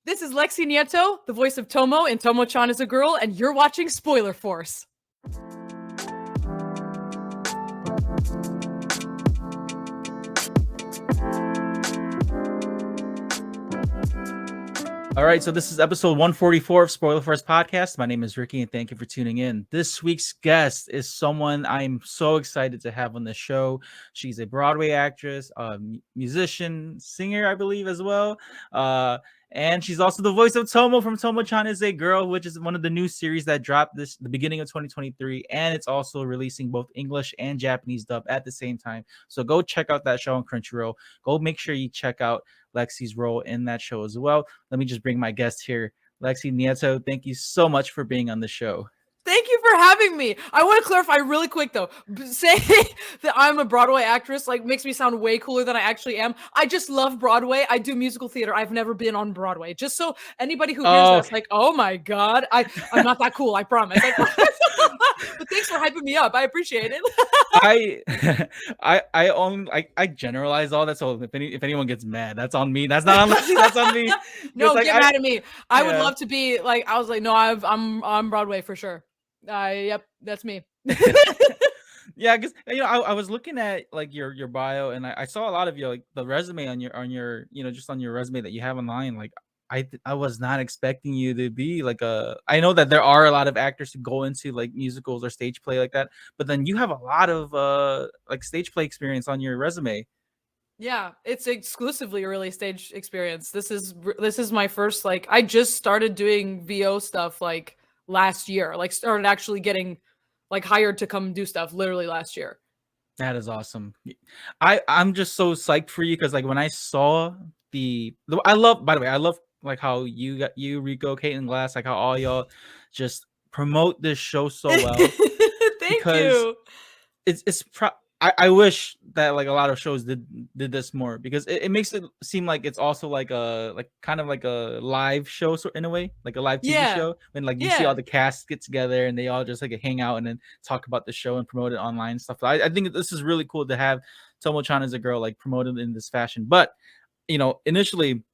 This is Lexi Nieto, the voice of Tomo in Tomo-chan Is a Girl, and you're watching Spoiler Force. All right, so this is episode 144 of Spoiler Force Podcast. My name is Ricky, and thank you for tuning in. This week's guest is someone I'm so excited to have on the show. She's a Broadway actress, musician, singer, I believe, as well. And she's also the voice of Tomo from Tomo-chan Is a Girl, which is one of the new series that dropped the beginning of 2023. And it's also releasing both English and Japanese dub at the same time. So go check out that show on Crunchyroll. Go make sure you check out Lexi's role in that show as well. Let me just bring my guest here, Lexi Nieto. Thank you so much for being on the show. Thank you for having me. I want to clarify really quick though. Saying that I'm a Broadway actress makes me sound way cooler than I actually am. I just love Broadway. I do musical theater. I've never been on Broadway. Just so anybody who hears that's like, oh my god, I'm not that cool. I promise. But thanks for hyping me up. I appreciate it. I generalize all that. So if anyone gets mad, that's on me. That's not on Lexi. That's on me. No, get mad at me. I would love to be like. I was like, no, I'm on Broadway for sure. Yep, that's me. Yeah, because I was looking at like your bio, and I saw a lot of your the resume on your just on your resume that you have online. Like I was not expecting you to be like I know that there are a lot of actors who go into like musicals or stage play like that, but then you have a lot of like stage play experience on your resume. Yeah, it's exclusively a really stage experience. This is my first I just started doing VO stuff last year. Started actually getting hired to come do stuff literally last year. That is awesome. I'm just so psyched for you because when I saw I love how you Ricco, Kate and Glass, how all y'all just promote this show so well. Thank you. I wish that a lot of shows did this more because it makes it seem like it's also kind of like a live show in a way, like a live TV show when you see all the cast get together and they all just hang out and then talk about the show and promote it online and stuff. I think this is really cool to have Tomo-chan Is a Girl promoted in this fashion. But initially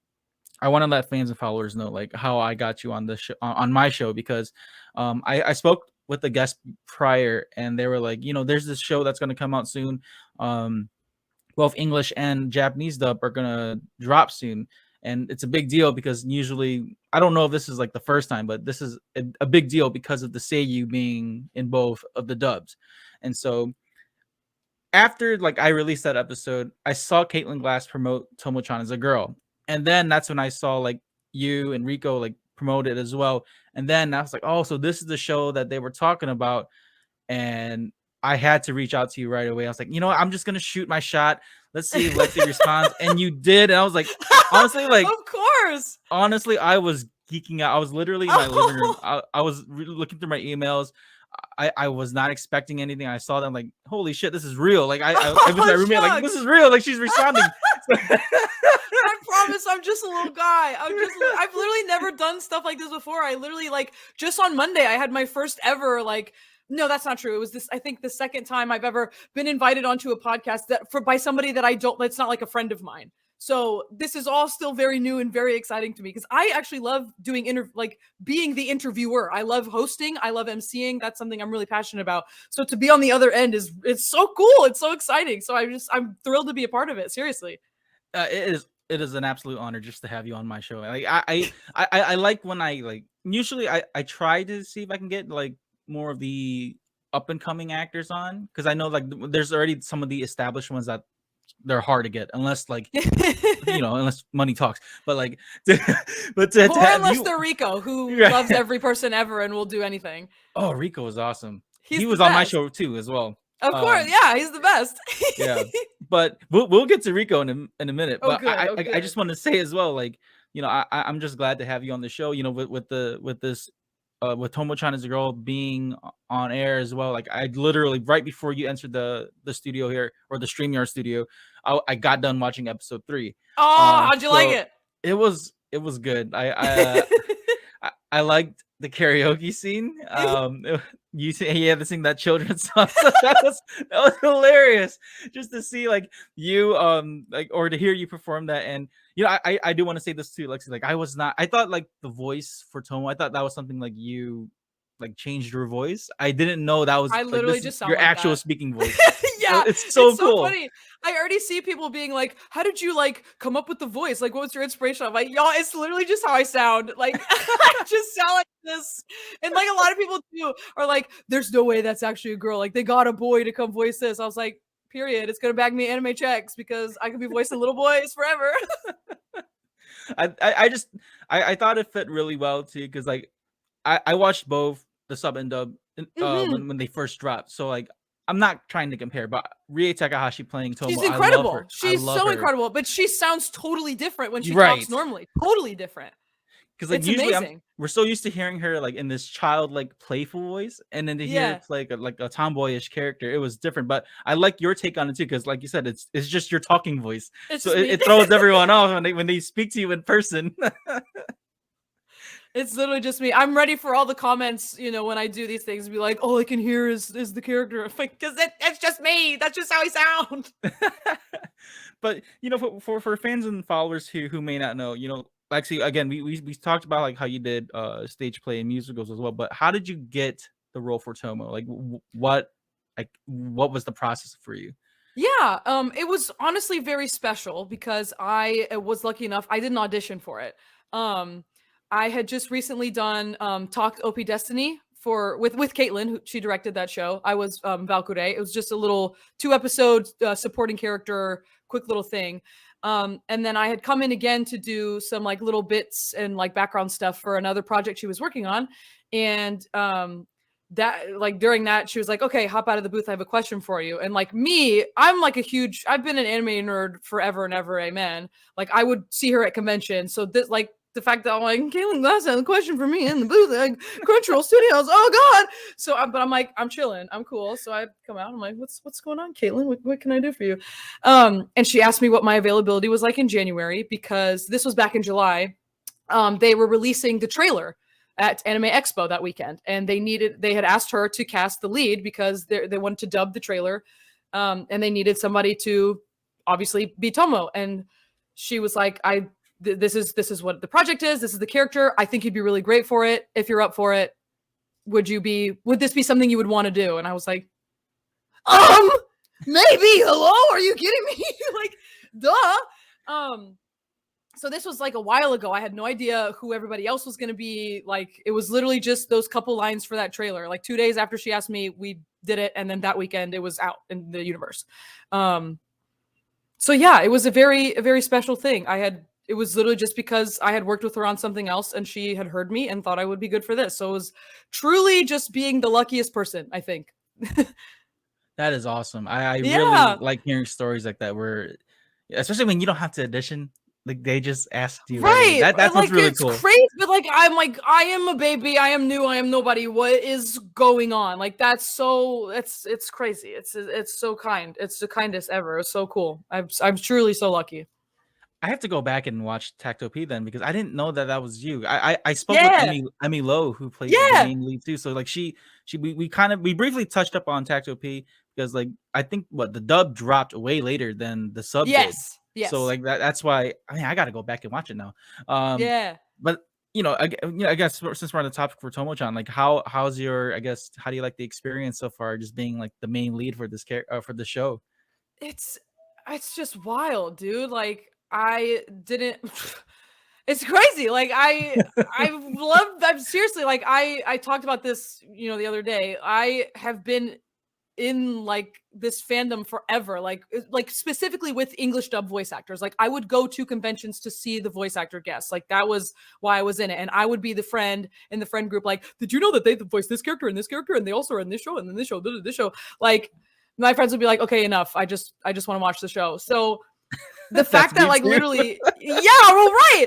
I want to let fans and followers know how I got you on the show, on my show, because I spoke with the guest prior and they were like, there's this show that's going to come out soon. Both English and Japanese dub are going to drop soon. And it's a big deal because usually, I don't know if this is the first time, but this is a big deal because of the seiyuu being in both of the dubs. And so after I released that episode, I saw Caitlin Glass promote Tomo-chan Is a Girl. And then that's when I saw you and Ricco promote it as well. And then I was like, oh, so this is the show that they were talking about. And I had to reach out to you right away. I was like, what? I'm just gonna shoot my shot. Let's see if Lexi responds. And you did. And I was like, honestly, of course. Honestly, I was geeking out. I was literally in my living room. I was looking through my emails. I was not expecting anything. I saw them holy shit, this is real. I was my roommate this is real. She's responding. I promise I'm just a little guy. I've literally never done stuff like this before. I literally just on Monday I had my first ever no, that's not true. It was I think the second time I've ever been invited onto a podcast by somebody that's not a friend of mine. So this is all still very new and very exciting to me because I actually love doing being the interviewer. I love hosting. I love emceeing. That's something I'm really passionate about. So to be on the other end it's so cool. It's so exciting. So I'm thrilled to be a part of it. Seriously. It is an absolute honor just to have you on my show. I like when usually I try to see if I can get more of the up and coming actors on, because I know there's already some of the established ones that they're hard to get unless unless money talks. But unless they're Ricco, who loves every person ever and will do anything. Oh, Ricco is awesome. He was on my show too as well. Of course, yeah, he's the best. Yeah, but we'll get to Ricco in a minute. But good, I just want to say as well, I'm just glad to have you on the show. With this with Tomo-chan Is a Girl being on air as well. I literally right before you entered the studio here, or the StreamYard studio, I got done watching episode 3. Oh, how'd you like it? It was good. I liked the karaoke scene. He had to sing that children's song. So that was hilarious. Just to see like you like or to hear you perform that. And I do want to say this too, Lexi. Like I thought like the voice for Tomo, I thought that was something like you like changed your voice. I didn't know that was I like literally this is just sound your like actual that. speaking voice. So Yeah, it's so it's so cool. funny. I already see people being like, "How did you like come up with the voice? Like, what was your inspiration?" I'm like, "Y'all, it's literally just how I sound. Like, I just sound like this." And like a lot of people too are like, "There's no way that's actually a girl. Like, they got a boy to come voice this." I was like, "Period. It's gonna bag me anime checks because I could be voicing little boys forever." I thought it fit really well too because like I watched both the sub and dub Mhm. when they first dropped. So like I'm not trying to compare, but Rie Takahashi playing She's Tomo, I love her. incredible. I She's love so her. incredible, but she sounds totally different when she talks Right. normally. Totally different. Because like It's usually amazing. we're so used to hearing her like in this childlike playful voice, and then to hear her Yeah, play like a tomboyish character, it was different. But I like your take on it too, because like you said, it's just your talking voice, it's so just me. it throws everyone off when they speak to you in person. It's literally just me. I'm ready for all the comments, when I do these things, be like, all I can hear is the character. I'm like, because it's just me. That's just how I sound. But for fans and followers who may not know, Lexi, again, we talked about like how you did stage play and musicals as well, but how did you get the role for Tomo? Like what was the process for you? Yeah, it was honestly very special because I was lucky enough. I didn't audition for it. Um, I had just recently done Talk OP Destiny with Caitlin, who she directed that show. I was Valkyrie. It was just a little 2 episode supporting character, quick little thing. And then I had come in again to do some like little bits and like background stuff for another project she was working on, and that like during that she was like, okay, hop out of the booth, I have a question for you. And like me, I'm like I've been an anime nerd forever and ever, amen. Like I would see her at convention, so this like the fact that I'm like, Caitlin Glass has a question for me in the booth like Crunchyroll Studios, oh god. So but I'm like, I'm chilling, I'm cool. So I come out, I'm like, what's going on, Caitlin? What can I do for you? And she asked me what my availability was like in January, because this was back in July. They were releasing the trailer at Anime Expo that weekend, and they had asked her to cast the lead because they wanted to dub the trailer, and they needed somebody to obviously be Tomo. And she was like, this is what the project is, this is the character, I think you'd be really great for it. If you're up for it, would this be something you would want to do? And I was like, maybe. Hello, are you kidding me? Like, duh. So this was like a while ago. I had no idea who everybody else was going to be. Like, it was literally just those couple lines for that trailer. Like 2 days after she asked me, we did it, and then that weekend it was out in the universe. So yeah, it was a very special thing. It was literally just because I had worked with her on something else, and she had heard me and thought I would be good for this. So it was truly just being the luckiest person, I think. That is awesome. I really Yeah. like hearing stories like that, where especially when you don't have to audition, like they just asked you right away. Right. That's what's Like, really it's cool. crazy, but like I'm like, I am a baby, I am new, I am nobody. What is going on? Like, it's crazy. It's so kind. It's the kindest ever. It's so cool. I'm truly so lucky. I have to go back and watch Takt OP then, because I didn't know that was you. I spoke with Yeah. Emmy Lowe, who played the Yeah. main lead too. So like we briefly touched up on Takt OP, because like I think the dub dropped way later than the sub did. Yes. So Yes. like that's why I got to go back and watch it now. Yeah. But I guess since we're on the topic for Tomo-chan, like how's your, I guess, how do you like the experience so far, just being like the main lead for this for the show? It's it's just wild, dude. Like, I didn't it's crazy. Like, I'm seriously, like, I talked about this, the other day. I have been in like this fandom forever, like specifically with English dub voice actors. Like, I would go to conventions to see the voice actor guests. Like, that was why I was in it. And I would be the friend in the friend group, like, did you know that they voiced this character and this character, and they also are in this show and then this show, this show. Like, my friends would be like, okay, enough, I just want to watch the show. So the That's fact that me like too. literally, yeah, well, right.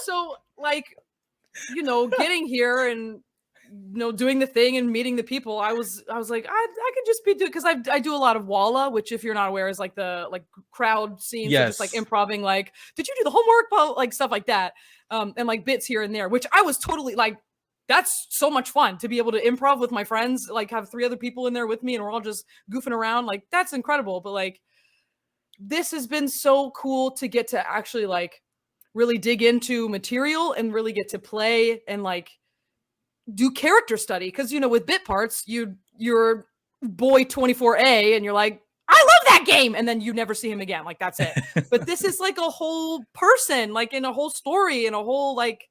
So like, getting here and doing the thing and meeting the people, I was like, I could just be doing, because I do a lot of walla, which, if you're not aware, is like the like crowd scene. So just like Yes. improving, like, did you do the homework, like stuff like that, and like bits here and there, which I was totally like that's so much fun to be able to improv with my friends, like have 3 other people in there with me and we're all just goofing around. Like that's incredible. But like this has been so cool to get to actually like really dig into material and really get to play and like do character study. Because you know, with bit parts, you're boy 24A and you're like, I love that game, and then you never see him again. Like that's it. But this is like a whole person, like in a whole story and a whole like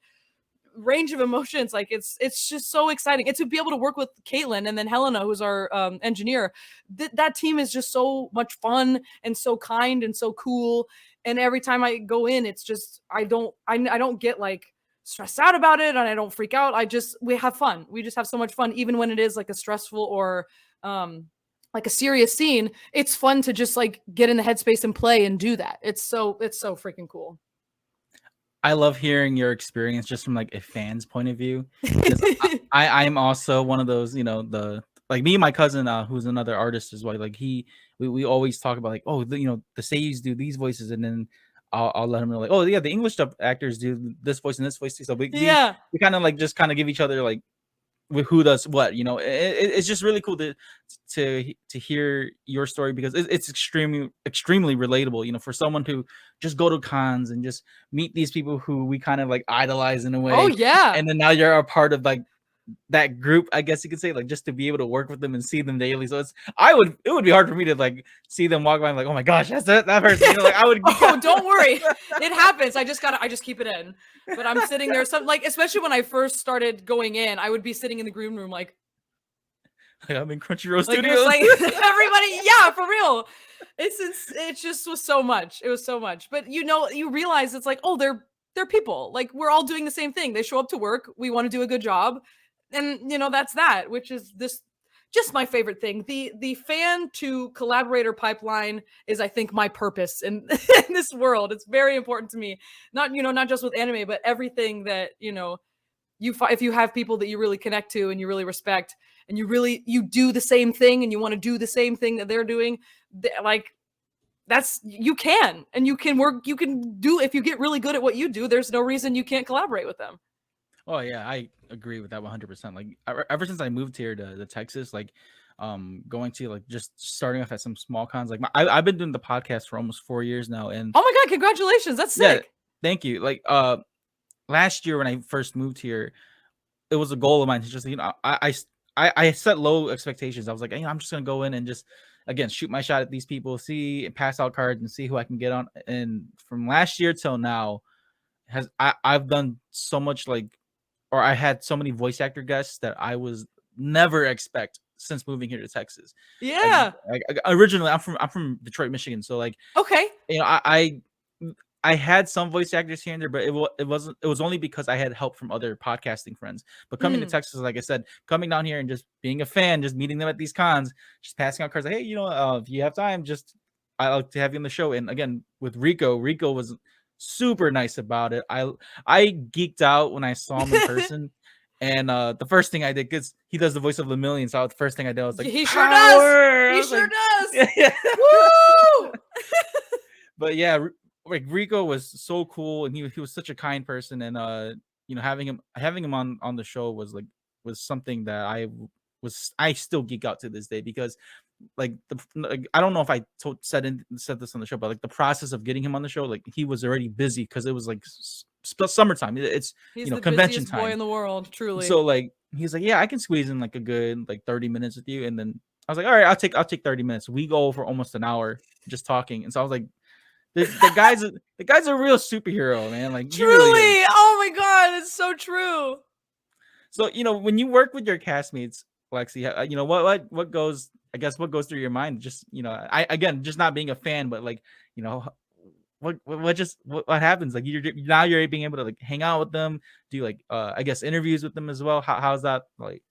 range of emotions. Like it's just so exciting. And to be able to work with Caitlin and then Helena, who's our engineer, that team is just so much fun and so kind and so cool. And every time I go in, it's just I don't get like stressed out about it and I don't freak out. We have fun. We just have so much fun, even when it is like a stressful or like a serious scene. It's fun to just like get in the headspace and play and do that. It's so freaking cool. I love hearing your experience just from like a fan's point of view. I'm also one of those, you know, the like me and my cousin, who's another artist as well. Like we always talk about like, oh, you know, the seiyus do these voices, and then I'll let him know like, oh yeah, the English dub actors do this voice and this voice too. So we kind of like just kind of give each other like with who does what, you know. It's just really cool to hear your story, because it's extremely relatable, you know, for someone to just go to cons and just meet these people who we kind of like idolize in a way. Oh yeah. And then now you're a part of like that group, I guess you could say, like just to be able to work with them and see them daily. So it would be hard for me to like see them walk by and like, oh my gosh, that's that person. You know, like I would. Oh, don't worry, it happens. I just keep it in. But I'm sitting there, like especially when I first started going in, I would be sitting in the green room like I'm in Crunchyroll like, Studios. like everybody, yeah, for real. It just was so much. It was so much. But you know, you realize it's like, oh, they're people. Like we're all doing the same thing. They show up to work. We want to do a good job. And you know, that's that, which is this just my favorite thing. The fan to collaborator pipeline is, I think, my purpose in, in this world. It's very important to me. Not, you know, not just with anime, but everything that, you know, if you have people that you really connect to and you really respect and you do the same thing and you want to do the same thing that they're doing, like you can work, you can do, if you get really good at what you do, there's no reason you can't collaborate with them. Oh yeah, I agree with that 100%. Like ever since I moved here to Texas, like going to like just starting off at some small cons. Like I've been doing the podcast for almost 4 years now, and oh my god, congratulations, that's sick. Yeah, thank you. Like last year when I first moved here, it was a goal of mine to just, you know, I set low expectations. I was like, hey, I'm just gonna go in and just again shoot my shot at these people, see, pass out cards, and see who I can get on. And from last year till now, I've done so much, like, or I had so many voice actor guests that I was never expect since moving here to Texas. Yeah. Like originally, I'm from Detroit, Michigan, so like, okay, you know, I had some voice actors here and there, but it was only because I had help from other podcasting friends. But coming to Texas, like I said, coming down here and just being a fan, just meeting them at these cons, just passing out cards like, hey, you know, if you have time, I like to have you on the show. And again, with Ricco was super nice about it. I geeked out when I saw him in person. And the first thing I did, because he does the voice of Lemillion, so the first thing I did, I was like, he sure does. He sure does. Yeah. Woo! But yeah, like Rico was so cool, and he was such a kind person, and you know, having him on the show was something that I still geek out to this day, because like I don't know if I said this on the show, but like the process of getting him on the show, like he was already busy because it was like summertime. He's you know, the convention time. Boy in the world, truly. So like he's like, yeah, I can squeeze in like a good like 30 minutes with you, and then I was like, all right, I'll take 30 minutes. We go for almost an hour just talking, and so I was like, the guy's a real superhero, man. Like truly, really, oh my god, it's so true. So you know, when you work with your castmates, Lexi, you know what goes, I guess, what goes through your mind? Just, you know, I again, just not being a fan, but like, you know, what happens? Like you're being able to like hang out with them, do like I guess interviews with them as well. How's that like?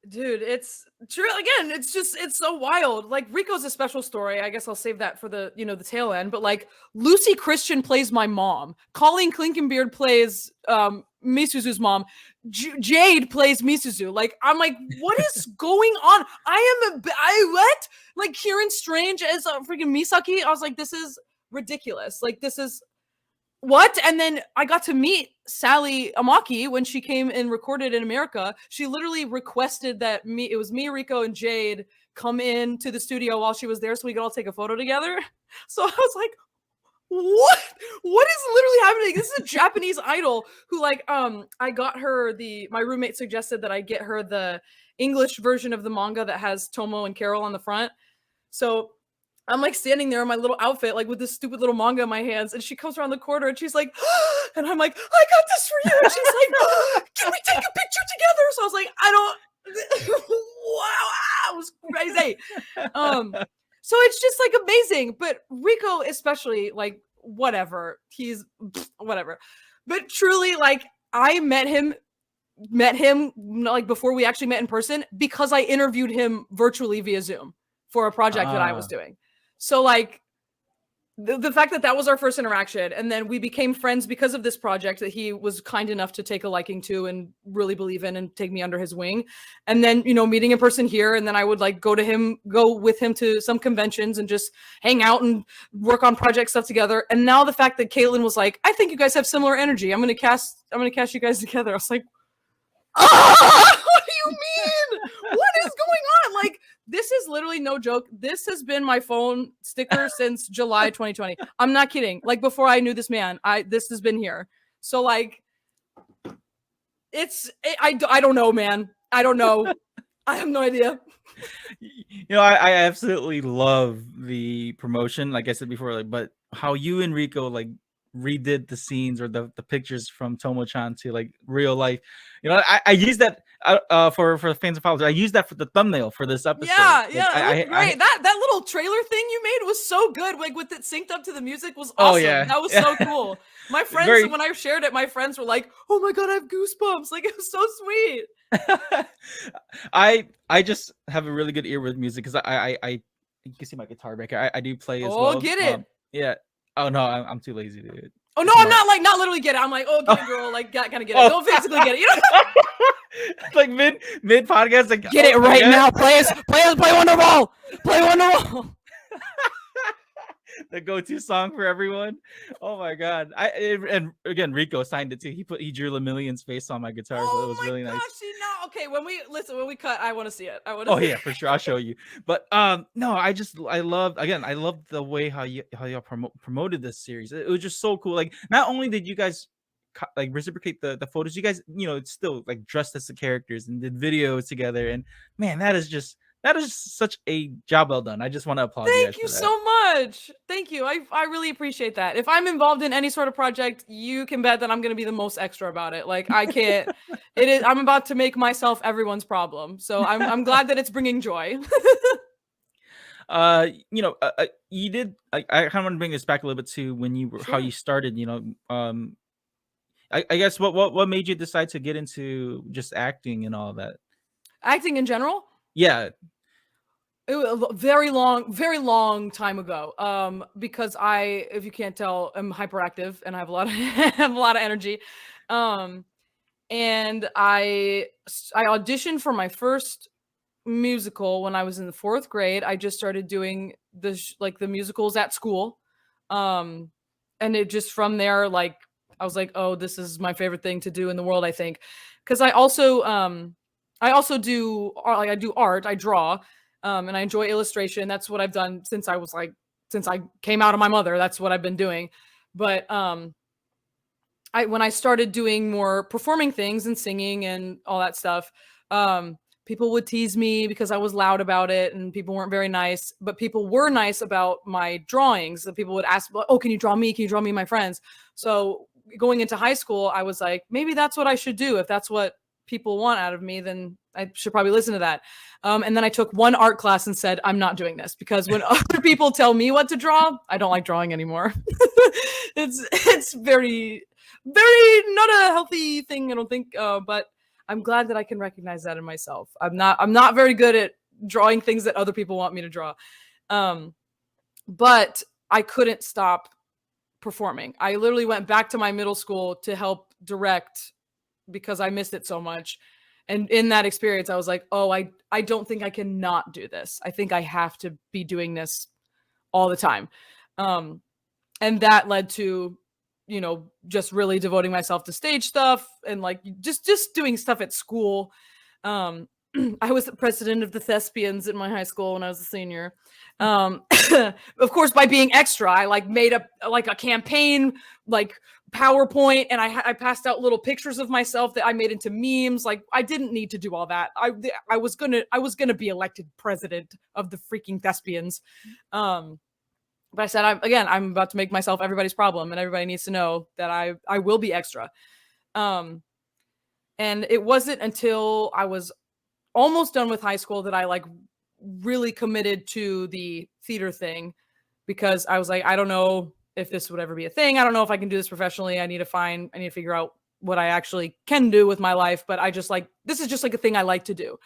Dude, it's true. Again, it's so wild. Like Rico's a special story. I guess I'll save that for the, you know, the tail end. But like Lucy Christian plays my mom. Colleen Klinkenbeard plays Misuzu's mom. Jade plays Misuzu. Like I'm like, what is going on? What? Like Kieran Strange as freaking Misaki. I was like, this is ridiculous. Like this is what? And then I got to meet Sally Amaki when she came and recorded in America. She literally requested that it was me, Rico, and Jade come in to the studio while she was there so we could all take a photo together. So I was like, what? What is literally happening? This is a Japanese idol who, like, I got her my roommate suggested that I get her the English version of the manga that has Tomo and Carol on the front. So I'm like standing there in my little outfit, like with this stupid little manga in my hands, and she comes around the corner and she's like, and I'm like, I got this for you. And she's like, can we take a picture together? So I was like, I don't. Wow, it was crazy. So it's just like amazing. But Rico, especially, like, whatever, he's whatever. But truly, like, I met him like before we actually met in person because I interviewed him virtually via Zoom for a project that I was doing. So, like, the fact that was our first interaction, and then we became friends because of this project that he was kind enough to take a liking to and really believe in and take me under his wing. And then, you know, meeting in person here, and then I would like go with him to some conventions and just hang out and work on project stuff together. And now the fact that Caitlin was like, I think you guys have similar energy. I'm gonna cast you guys together. I was like, what do you mean? What is going on? Like, this is literally no joke. This has been my phone sticker since July 2020. I'm not kidding. Like, before I knew this man, this has been here. So, like, I don't know, man. I don't know. I have no idea. You know, I absolutely love the promotion, like I said before, like, but how you and Rico like redid the scenes or the pictures from Tomo-chan to like real life. You know, I use that for fans and followers. I use that for the thumbnail for this episode. Yeah, like, yeah, it looked great. That little trailer thing you made was so good. Like, with it synced up to the music was awesome. Oh yeah, that was so cool. My friends, when I shared it, my friends were like, "Oh my god, I have goosebumps!" Like, it was so sweet. I just have a really good ear with music because I you can see my guitar back here. I do play as well. Oh, get it? Yeah. Oh no, I'm too lazy to do it. Oh no, I'm not literally get it. I'm like, oh, get it, girl. Like, kind of get it. Don't physically get it. You know? Like mid podcast, like, get it right now. Play Wonderwall. Play Wonderwall. The go-to song for everyone. Oh my god! And again, Rico signed it too. He drew Lemillion's face on my guitar, so it was really nice. See, now, okay, when we cut, I want to see it. Yeah, for sure, I'll show you. But no, I love the way how y'all promoted this series. It was just so cool. Like, not only did you guys like reciprocate the photos, you guys, you know, it's still like dressed as the characters and did videos together, and man, that is such a job well done. I just want to applaud you guys. Thank you so much. Thank you. I really appreciate that. If I'm involved in any sort of project, you can bet that I'm going to be the most extra about it. Like, I can't. I'm about to make myself everyone's problem. So I'm glad that it's bringing joy. You know, you did. I kind of want to bring this back a little bit to when you were how you started. You know, I guess what made you decide to get into just acting and all that? Acting in general? Yeah. It was a very long time ago. Because if you can't tell, I'm hyperactive and I have a lot of energy. And I auditioned for my first musical when I was in the 4th grade. I just started doing the musicals at school. And it just, from there, like, I was like, oh, this is my favorite thing to do in the world, I think. Because I also do art, like, I do art, I draw. And I enjoy illustration. That's what I've done since I came out of my mother. That's what I've been doing. But when I started doing more performing things and singing and all that stuff, people would tease me because I was loud about it, and people weren't very nice. But people were nice about my drawings. So people would ask, "Oh, can you draw me? Can you draw me, my friends?" So going into high school, I was like, maybe that's what I should do. If that's what people want out of me, then I should probably listen to that. And then I took one art class and said, I'm not doing this, because when other people tell me what to draw, I don't like drawing anymore. It's very, very not a healthy thing, I don't think. But I'm glad that I can recognize that in myself. I'm not very good at drawing things that other people want me to draw. But I couldn't stop performing. I literally went back to my middle school to help direct because I missed it so much. And in that experience, I was like, oh, I don't think I can not do this. I think I have to be doing this all the time. And that led to you know, just really devoting myself to stage stuff and like just doing stuff at school. I was the president of the thespians in my high school when I was a senior. Of course, by being extra, I like made a campaign like PowerPoint, and I passed out little pictures of myself that I made into memes. Like I didn't need to do all that. I was gonna be elected president of the freaking thespians. But I said, I'm about to make myself everybody's problem, and everybody needs to know that I will be extra. And it wasn't until I was almost done with high school that I like really committed to the theater thing, because I was like, I don't know if this would ever be a thing. I don't know if I can do this professionally. I need to figure out what I actually can do with my life. But I just like, this is just like a thing I like to do.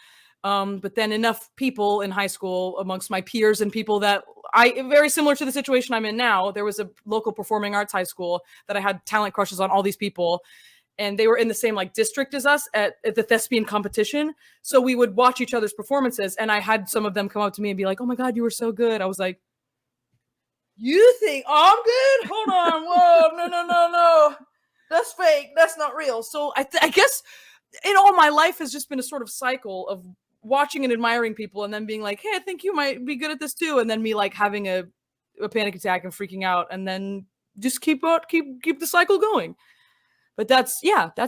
But then enough people in high school amongst my peers and people that very similar to the situation I'm in now, there was a local performing arts high school that I had talent crushes on all these people. And they were in the same like district as us at the thespian competition. So we would watch each other's performances. And I had some of them come up to me and be like, oh my God, you were so good. I was like, you think I'm good? Hold on. Whoa, no. That's fake. That's not real. So I guess in all my life has just been a sort of cycle of watching and admiring people and then being like, hey, I think you might be good at this too. And then me like having a panic attack and freaking out, and then just keep the cycle going. But that's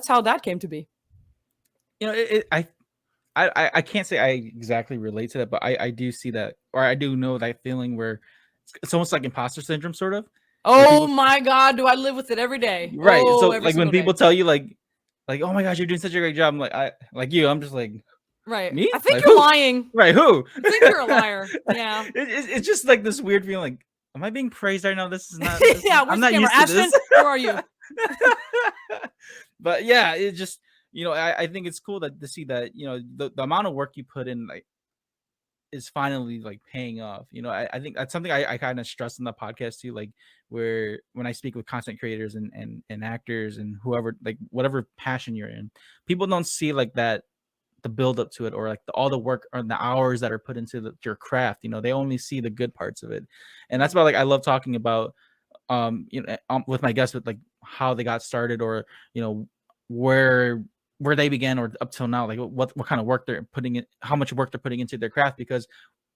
how that came to be. You know, I can't say I exactly relate to that, but I do see that, or I do know that feeling where it's almost like imposter syndrome, sort of. Oh my God, do I live with it every day? Right. Oh, so like when people tell you like, oh my gosh, you're doing such a great job. I'm like, I'm just like, right. Me? I think like, you're who? lying. Right. Who? I think you're a liar. Yeah. It's just like this weird feeling like, am I being praised right now? This is not. I'm not used to this. Where are you? But yeah, it just, you know, I think it's cool to see that, you know, the amount of work you put in like is finally like paying off. You know, I think that's something I kind of stress in the podcast too, like where when I speak with content creators and actors and whoever, like whatever passion you're in, people don't see like that the build up to it, or like all the work or the hours that are put into your craft. You know, they only see the good parts of it. And that's why like I love talking about you know, with my guests, with like how they got started, or you know, where they began, or up till now, like what kind of work they're putting in, how much work they're putting into their craft. Because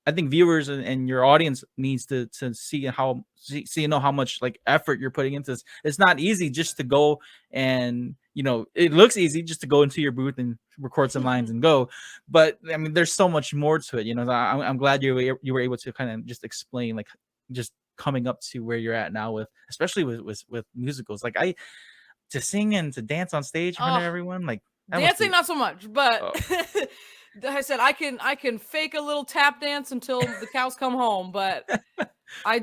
I think viewers and your audience needs to see you know how much like effort you're putting into this. It's not easy just to go, and you know, it looks easy just to go into your booth and record some lines and go, but I mean there's so much more to it. You know, I'm glad you were able to kind of just explain like just coming up to where you're at now, with especially with musicals. Like to sing and to dance on stage in front of everyone, like dancing not so much, but I said I can fake a little tap dance until the cows come home, but I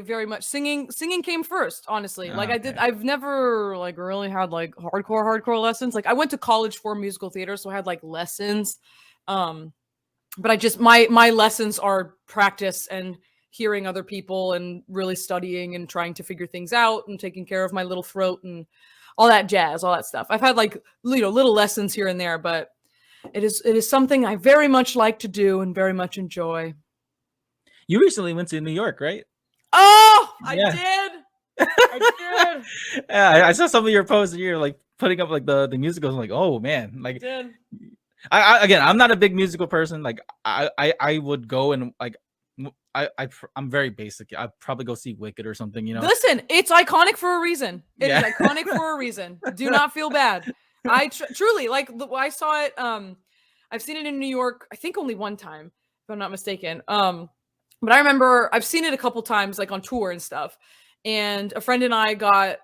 very much singing came first, honestly. Like I've never like really had like hardcore lessons. Like I went to college for musical theater, so I had like lessons, but I just my lessons are practice and hearing other people and really studying and trying to figure things out and taking care of my little throat and all that jazz, all that stuff. I've had like, you know, little lessons here and there, but it is something I very much like to do and very much enjoy. You recently went to New York, right? Oh, yeah. I did. Yeah, I saw some of your posts and you're like putting up like the musicals. I'm like, oh man, like I again, I'm not a big musical person. Like I would go and like I'm very basic. I'd probably go see Wicked or something, you know. Listen, it's iconic for a reason. It is iconic for a reason. Do not feel bad. I truly like. I saw it. I've seen it in New York. I think only one time, if I'm not mistaken. But I remember I've seen it a couple times, like on tour and stuff. And a friend and I got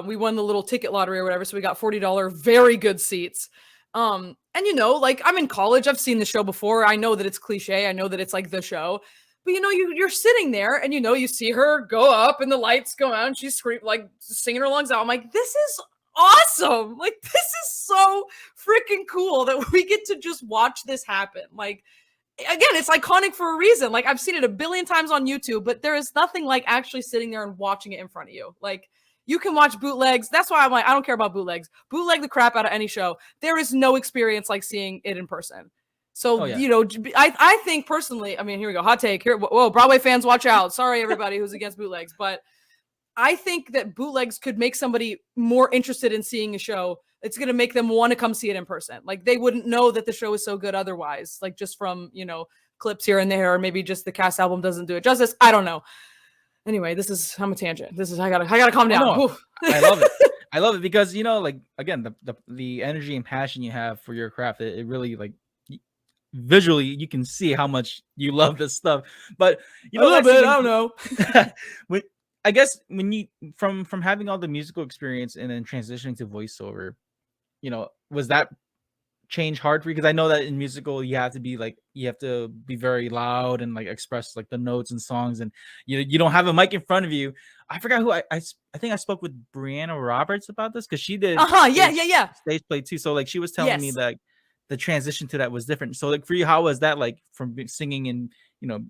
we won the little ticket lottery or whatever, so we got $40 very good seats. And you know, like I'm in college. I've seen the show before. I know that it's cliche. I know that it's like the show. But you know, you're sitting there and you know, you see her go up and the lights go out and she's like singing her lungs out. I'm like, this is awesome. Like, this is so freaking cool that we get to just watch this happen. Like, again, it's iconic for a reason. Like, I've seen it a billion times on YouTube, but there is nothing like actually sitting there and watching it in front of you. Like, you can watch bootlegs. That's why I'm like, I don't care about bootlegs. Bootleg the crap out of any show. There is no experience like seeing it in person. So, you know, I think personally, I mean, here we go. Hot take here. Whoa, Broadway fans, watch out. Sorry, everybody who's against bootlegs. But I think that bootlegs could make somebody more interested in seeing a show. It's going to make them want to come see it in person. Like they wouldn't know that the show is so good otherwise, like just from, clips here and there, or maybe just the cast album doesn't do it justice. I don't know. Anyway, I'm a tangent. I gotta calm down. No, I love it. I love it because like again, the energy and passion you have for your craft, it really like visually you can see how much you love this stuff. But a little bit, I don't know. when I guess when you from having all the musical experience and then transitioning to voiceover, was that change hard for you? Because I know that in musical you have to be very loud and like express like the notes and songs, and you don't have a mic in front of you. I forgot who I think I spoke with Brianna Roberts about this because she did yeah stage play too. So like she was telling me that the transition to that was different. So like for you, how was that like from singing and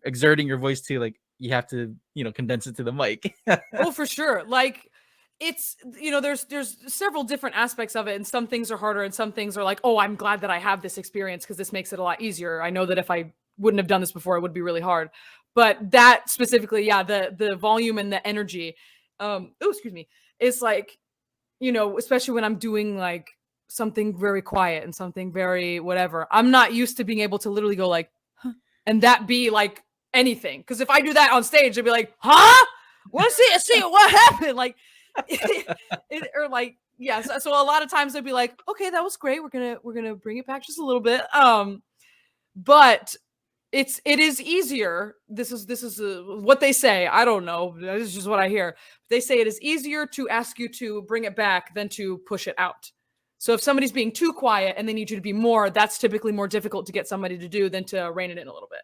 exerting your voice to like you have to condense it to the mic? Oh, for sure. Like it's there's several different aspects of it, and some things are harder and some things are like, oh, I'm glad that I have this experience because this makes it a lot easier. I know that if I wouldn't have done this before, it would be really hard. But that specifically, yeah, the volume and the energy, excuse me, is like, especially when I'm doing like something very quiet and something very whatever, I'm not used to being able to literally go like, huh, and that be like anything. Because if I do that on stage, they'd be like, huh? What see what happened? Like or like, yeah, so a lot of times they'd be like, okay, that was great, we're gonna bring it back just a little bit, but it is easier. This is what they say. I don't know, this is just what I hear. They say it is easier to ask you to bring it back than to push it out. So if somebody's being too quiet and they need you to be more, that's typically more difficult to get somebody to do than to rein it in a little bit.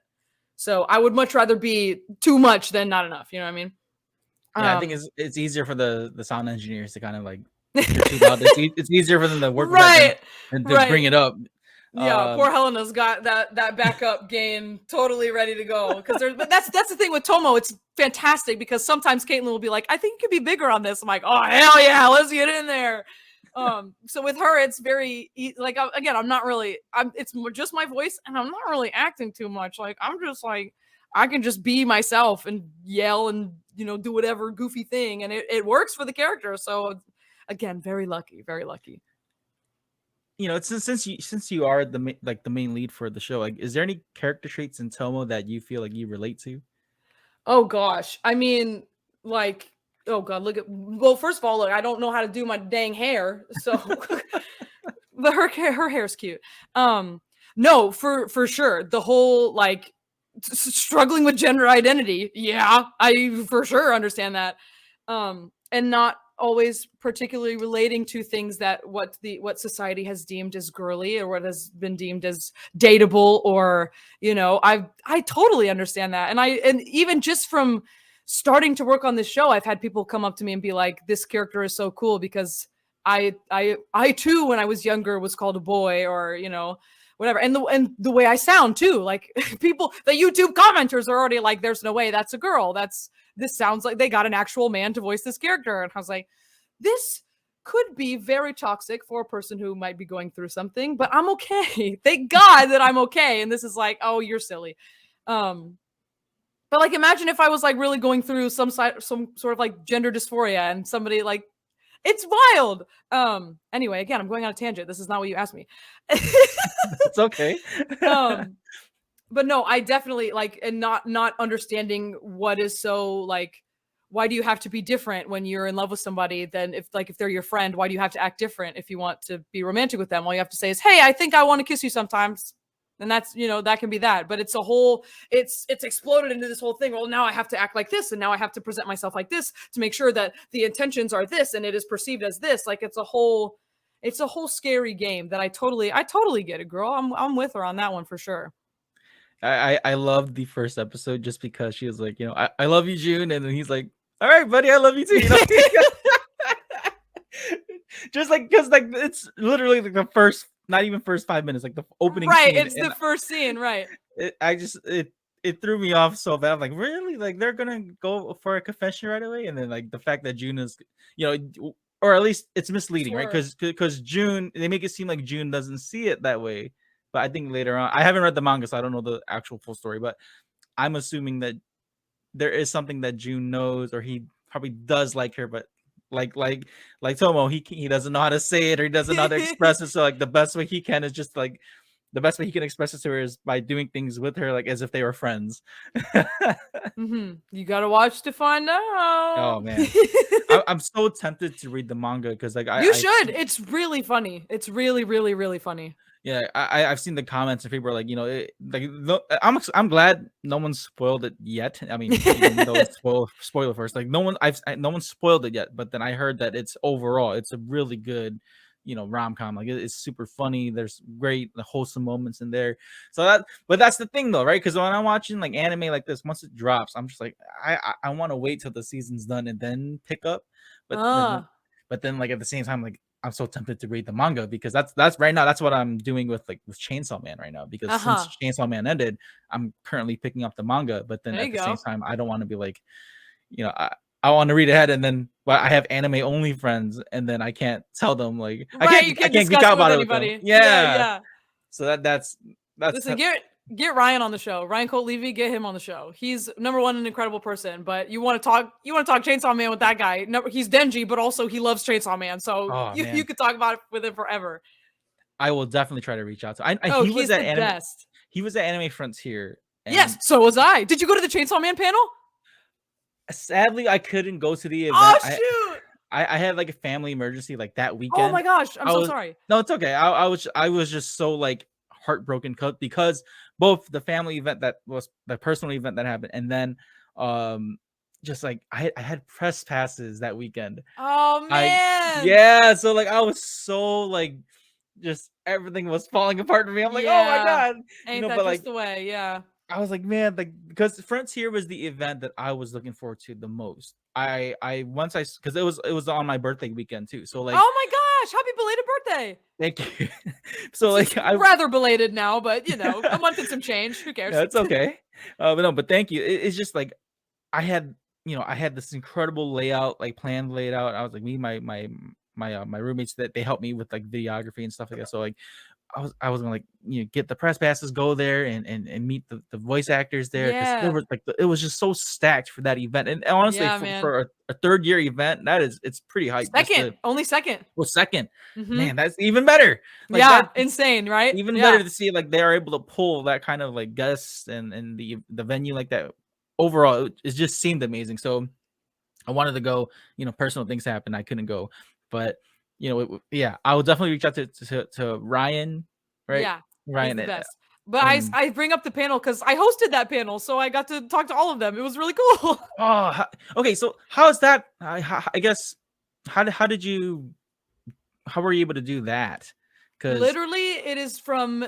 So I would much rather be too much than not enough, you know what I mean? Yeah, I think it's easier for the sound engineers to kind of like, too loud. It's easier for them to work with that than to bring it up. Yeah, poor Helena's got that backup gain totally ready to go. But that's the thing with Tomo. It's fantastic because sometimes Caitlin will be like, I think you could be bigger on this. I'm like, oh hell yeah, let's get in there. So with her, it's very like, again, it's just my voice and I'm not really acting too much. Like I'm just like, I can just be myself and yell and do whatever goofy thing, and it works for the character. So again, very lucky. Since you are the main lead for the show, like, is there any character traits in Tomo that you feel like you relate to? Oh gosh, I mean, like, oh god, well, first of all, look, I don't know how to do my dang hair, so but her hair's cute. No, for sure, the whole like struggling with gender identity, yeah, I for sure understand that, and not always particularly relating to things that what society has deemed as girly or what has been deemed as dateable, or I totally understand that. And even just from starting to work on this show, I've had people come up to me and be like, this character is so cool because I too, when I was younger, was called a boy, or whatever. And the way I sound too, like people, the YouTube commenters are already like, there's no way that's a girl. This sounds like they got an actual man to voice this character. And I was like, this could be very toxic for a person who might be going through something, but I'm okay. Thank God that I'm okay. And this is like, oh, you're silly. But like, imagine if I was like really going through some sort of like gender dysphoria and somebody like, it's wild. Anyway, again, I'm going on a tangent. This is not what you asked me. It's okay. But no, I definitely like, and not understanding what is so like, why do you have to be different when you're in love with somebody? Then if they're your friend, why do you have to act different if you want to be romantic with them? All you have to say is, hey, I think I want to kiss you sometimes. And that's, that can be that. But it's it's exploded into this whole thing. Well, now I have to act like this, and now I have to present myself like this to make sure that the intentions are this and it is perceived as this. Like it's a whole scary game that I totally get it, girl. I'm with her on that one for sure. I love the first episode just because she was like, I love you, June, and then he's like, all right, buddy, I love you too. Just like, because like it's literally like the first, not even first 5 minutes, like the opening right scene, it's the first scene, right? It threw me off so bad. I'm like, really? Like they're gonna go for a confession right away? And then like the fact that June is, or at least it's misleading, right? Because June, they make it seem like June doesn't see it that way. But I think later on, I haven't read the manga, so I don't know the actual full story. But I'm assuming that there is something that June knows, or he probably does like her, but like Tomo, he doesn't know how to say it or he doesn't know how to express it. So like the best way he can is just like the best way he can express it to her is by doing things with her like as if they were friends. You gotta watch to find Oh out. man, I'm so tempted to read the manga because like You I've should. seen, It's really funny. It's really, really, really funny. yeah, I've seen the comments and people are like, like I'm glad no one spoiled it yet. I mean, even though it's spoiler first, like no one spoiled it yet. But then I heard that it's overall it's a really good, rom com. Like it's super funny. There's great wholesome moments in there. So but that's the thing though, right? Because when I'm watching like anime like this, once it drops, I'm just like I want to wait till the season's done and then pick up. But Uh, then like at the same time like I'm so tempted to read the manga because that's right now that's what I'm doing with Chainsaw Man right now because since uh-huh. Chainsaw Man ended, I'm currently picking up the manga, but then There at you the same go. time I don't want to be like, I want to read ahead and then I have anime only friends and then I can't tell them like Right, you I can't can't geek discuss out it with about it with them. anybody. Yeah, Yeah. yeah. So that's Listen, get Ryan on the show. Ryan Colt Levy, get him on the show. He's number one, an incredible person. But you want to talk Chainsaw Man with that guy. No, he's Denji, but also he loves Chainsaw Man. So oh you man. could talk about it with him forever. I will definitely try to reach out to. Oh, he's the best. He was at Anime Frontier and Yes, so was I. Did you go to the Chainsaw Man panel? sadly I couldn't go to the Oh event. shoot! I had like a family emergency like that Oh weekend. my gosh, I'm so sorry. No, it's okay. I was just so like heartbroken because both the family event that was the personal event that happened and then just like I had press passes that weekend. Oh I man. Yeah, so like I was so like just everything was falling apart for me. I'm like, oh my Yeah. god, Ain't that but like just the way? Yeah. I was like, man, like because Frontier was the event that I was looking forward to the most. I once I because it was on my birthday weekend too. So like, Oh my gosh, happy belated birthday. thank you. So It's like I rather belated now, but a month and some change. Who cares? yeah, it's okay. But no, but thank you. It's just like I had I had this incredible layout like planned laid out. I was like me my roommates that they helped me with like videography and stuff like that. So like I was gonna like get the press passes, go there and meet the voice actors there because there Yeah. was like it was just so stacked for that event. And honestly, Yeah, man. for a third year event, it's pretty hype. Second. Only second. Well, second, Mm-hmm. man, that's even better. Like Yeah. that, Insane, right? even Yeah. better to see like they are able to pull that kind of like guests and the venue like that. Overall, it just seemed amazing. So I wanted to go. Personal things happened, I couldn't go, but yeah, I will definitely reach out to Ryan, right? Yeah. He's Ryan, the best. But and I bring up the panel because I hosted that panel, so I got to talk to all of them. It was really cool. okay. So how's that? I guess how did you how were you able to do that? Because Literally, it is from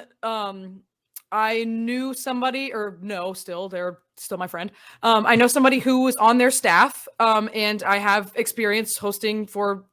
I knew somebody, or no, still they're still my friend. I know somebody who was on their staff, and I have experience hosting for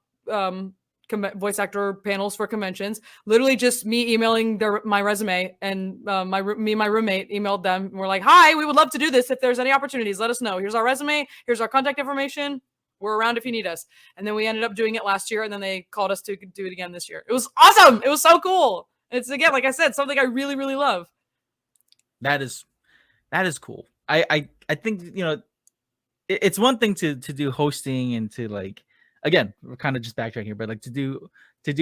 voice actor panels for conventions. Literally, just me emailing my resume, and my roommate emailed them. And we're like, "Hi, we would love to do this. If there's any opportunities, let us know. Here's our resume. Here's our contact information. We're around if you need us." And then we ended up doing it last year, and then they called us to do it again this year. It was awesome. It was so cool. It's again, like I said, something I really, really love. that is cool. I think it's one thing to do hosting and to like again we're kind of just backtracking here, but like to do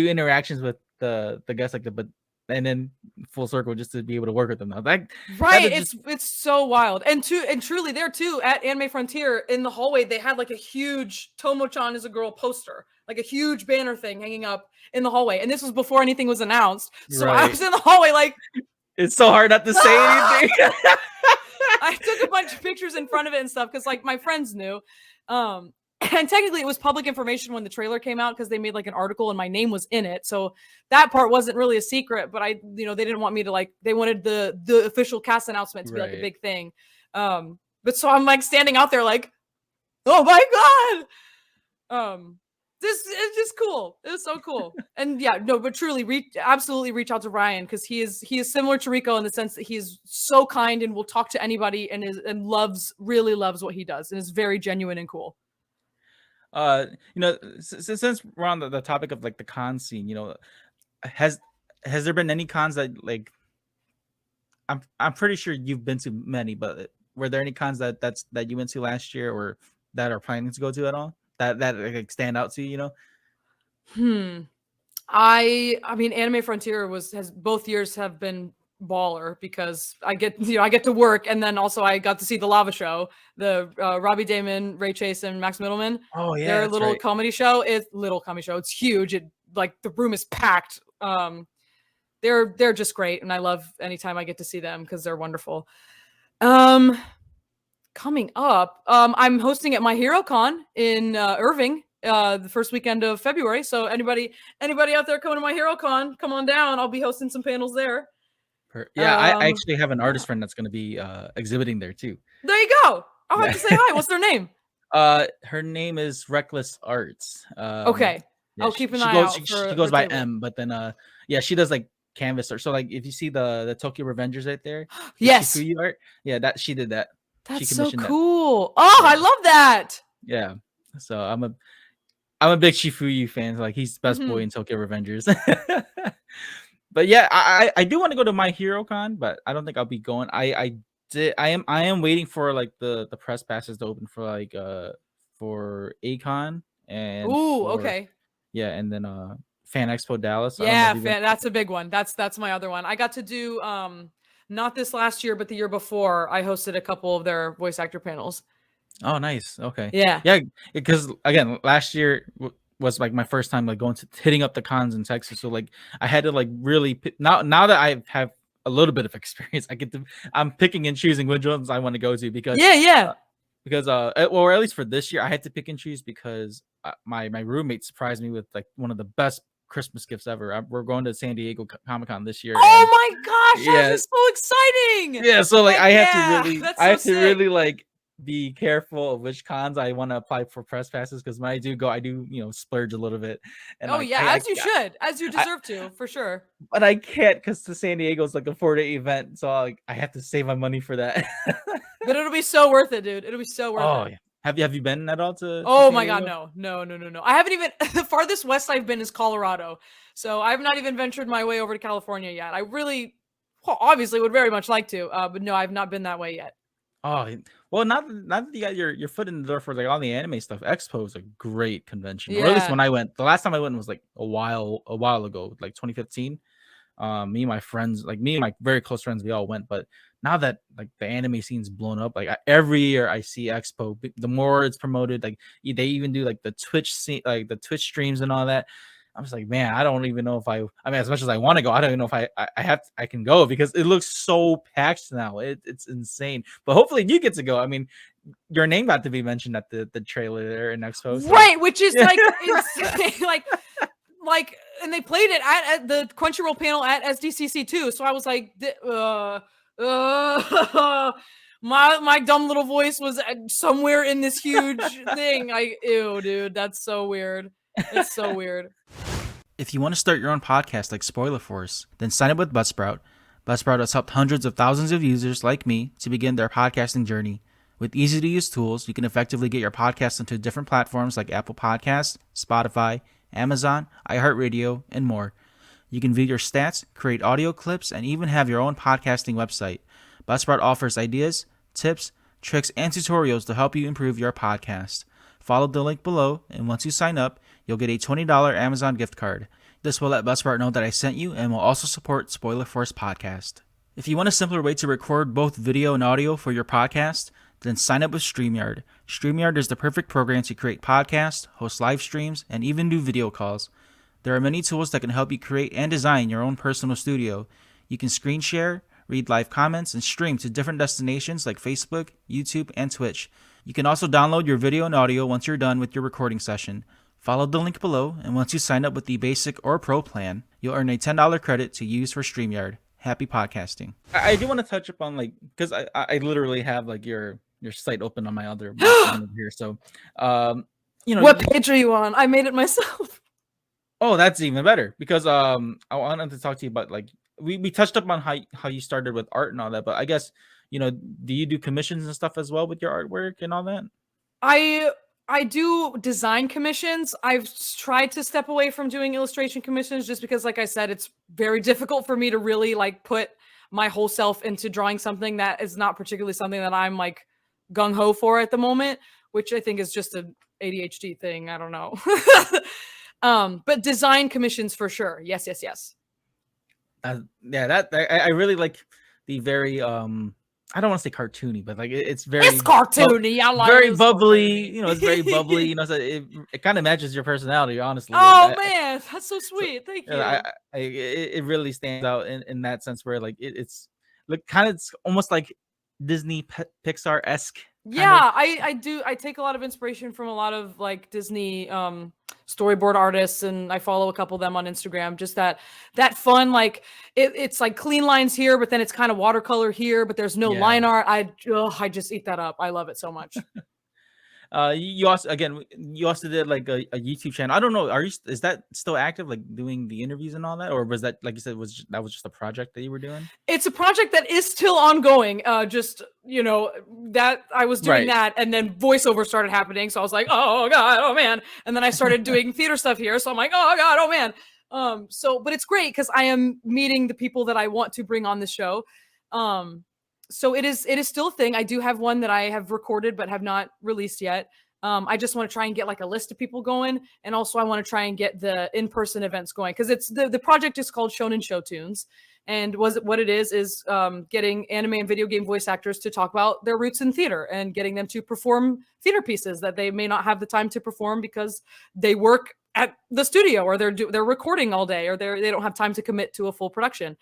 interactions with the guests like but and then full circle just to be able to work with them now that Right. is just It's so wild. And truly there too at Anime Frontier in the hallway, they had like a huge Tomo-chan Is a Girl poster, like a huge banner thing hanging up in the hallway. And this was before anything was announced. So I right. was in the hallway like It's so hard not to say anything. I took a bunch of pictures in front of it and stuff because like my friends knew. And technically it was public information when the trailer came out because they made like an article and my name was in it. So that part wasn't really a secret, but they didn't want me to like, they wanted the official cast announcement to be like a big thing. But so I'm like standing out there like, oh my God. This is just cool. It was so cool. And yeah, no, but truly absolutely reach out to Ryan because he is similar to Rico in the sense that he is so kind and will talk to anybody and really loves what he does and is very genuine and cool. Since we're on the topic of like the con scene, has there been any cons that like I'm pretty sure you've been to many, but were there any cons that you went to last year or that are planning to go to at all that like stand out to you? I mean, Anime Frontier has both years have been baller because I get to work, and then also I got to see the Lava Show, the Robbie Damon, Ray Chase, and Max Middleman. Oh yeah, Their that's little right. comedy show. It's huge. The room is packed. They're just great, and I love anytime I get to see them because they're wonderful. Coming up, I'm hosting at My Hero Con in Irving the first weekend of February. So anybody out there coming to My Hero Con, come on down. I'll be hosting some panels there. Yeah, I actually have an artist friend that's going to be exhibiting there too. There you go. I'll have to say hi. What's their name? Her name is Reckless Arts. Okay. Yeah, I'll keep an eye out. She goes by M, but then yeah, she does like canvas art. So like if you see the Tokyo Revengers right there, yes, Shifuyu art. Yeah, she did that. That's she so cool. Oh, yeah. I love that. Yeah. So I'm a big Shifuyu fan. Like he's the best boy in Tokyo Revengers. But yeah, I do want to go to My Hero Con, but I don't think I'll be going. I am waiting for like the press passes to open for like for Akon and okay. Yeah, and then Fan Expo Dallas. Yeah, that's a big one. That's my other one. I got to do not this last year, but the year before, I hosted a couple of their voice actor panels. Oh, nice. Okay. Yeah. Yeah, because again, last year was like my first time like going to hitting up the cons in Texas. So like I had to like really now that I have a little bit of experience, I'm picking and choosing which ones I want to go to because or at least for this year I had to pick and choose because my roommate surprised me with like one of the best Christmas gifts ever. We're going to San Diego Comic-Con this year. Oh my gosh, that is so exciting. Yeah, so like I have to really like be careful of which cons I want to apply for press passes because when I do go, splurge a little bit. And as you deserve to, for sure. But I can't because the San Diego is like a 4-day event, so I have to save my money for that. But it'll be so worth it, dude. It'll be so worth it. Yeah. Have you been at all to? Oh my god, no. I haven't even. The farthest west I've been is Colorado, so I've not even ventured my way over to California yet. I really, obviously, would very much like to, but no, I've not been that way yet. Oh well, not that you got your foot in the door for like all the anime stuff. Expo is a great convention, or at least when I went. The last time I went was like a while ago, like 2015. Me and my very close friends, we all went. But now that like the anime scene's blown up, like every year I see Expo. The more it's promoted, like they even do like the Twitch scene, like the Twitch streams and all that. I'm just like, man, I don't even know if I mean, as much as I want to go, I don't even know if I can go because it looks so packed now. It's insane. But hopefully you get to go. I mean, your name got to be mentioned at the trailer there in Expo. So. Right, which is like insane. like, and they played it at the Crunchyroll panel at SDCC too. So I was like, my dumb little voice was somewhere in this huge thing. Ew, dude, that's so weird. It's so weird. If you want to start your own podcast like Spoiler Force, then sign up with Buzzsprout. Buzzsprout has helped hundreds of thousands of users like me to begin their podcasting journey. With easy-to-use tools, you can effectively get your podcast into different platforms like Apple Podcasts, Spotify, Amazon, iHeartRadio, and more. You can view your stats, create audio clips, and even have your own podcasting website. Buzzsprout offers ideas, tips, tricks, and tutorials to help you improve your podcast. Follow the link below, and once you sign up, you'll get a $20 Amazon gift card. This will let Buzzsprout know that I sent you and will also support Spoiler Force Podcast. If you want a simpler way to record both video and audio for your podcast, then sign up with StreamYard. StreamYard is the perfect program to create podcasts, host live streams, and even do video calls. There are many tools that can help you create and design your own personal studio. You can screen share, read live comments, and stream to different destinations like Facebook, YouTube, and Twitch. You can also download your video and audio once you're done with your recording session. Follow the link below, and once you sign up with the basic or pro plan, you'll earn a $10 credit to use for StreamYard. Happy podcasting. I do want to touch upon because I literally have like your site open on my other here. So, what page are you on? I made it myself. Oh, that's even better because I wanted to talk to you about like we touched up on how you started with art and all that, but I guess do you do commissions and stuff as well with your artwork and all that? I do design commissions. I've tried to step away from doing illustration commissions just because, like I said, it's very difficult for me to really like put my whole self into drawing something that is not particularly something that I'm like gung-ho for at the moment. which I think is just an ADHD thing. I don't know. But design commissions for sure. Yes, yes, yes. Yeah, that I really like the very I don't want to say cartoony, but like it's very It's cartoony. I like very it. bubbly. You know, it's very bubbly. You know, so it kind of matches your personality, honestly. Oh man, that's so sweet. Thank you. It really stands out in that sense where like it's look kind of it's almost like Disney Pixar esque. Yeah, I do. I take a lot of inspiration from a lot of like Disney storyboard artists, and I follow a couple of them on Instagram. Just that fun, like it's like clean lines here, but then it's kind of watercolor here, but there's no line art. I just eat that up. I love it so much. You also did like a YouTube channel. I don't know. Is that still active, like doing the interviews and all that, or was that, like you said, that was just a project that you were doing? It's a project that is still ongoing. Just that I was doing that, and then voiceover started happening. So I was like, oh god, oh man, and then I started doing theater stuff here. So I'm like, oh god, oh man. But it's great because I am meeting the people that I want to bring on the show. So it is still a thing. I do have one that I have recorded but have not released yet. I just want to try and get like a list of people going, and also I want to try and get the in-person events going because it's the project is called Shonen Show Tunes, and what it is getting anime and video game voice actors to talk about their roots in theater and getting them to perform theater pieces that they may not have the time to perform because they work at the studio or they're recording all day or they don't have time to commit to a full production.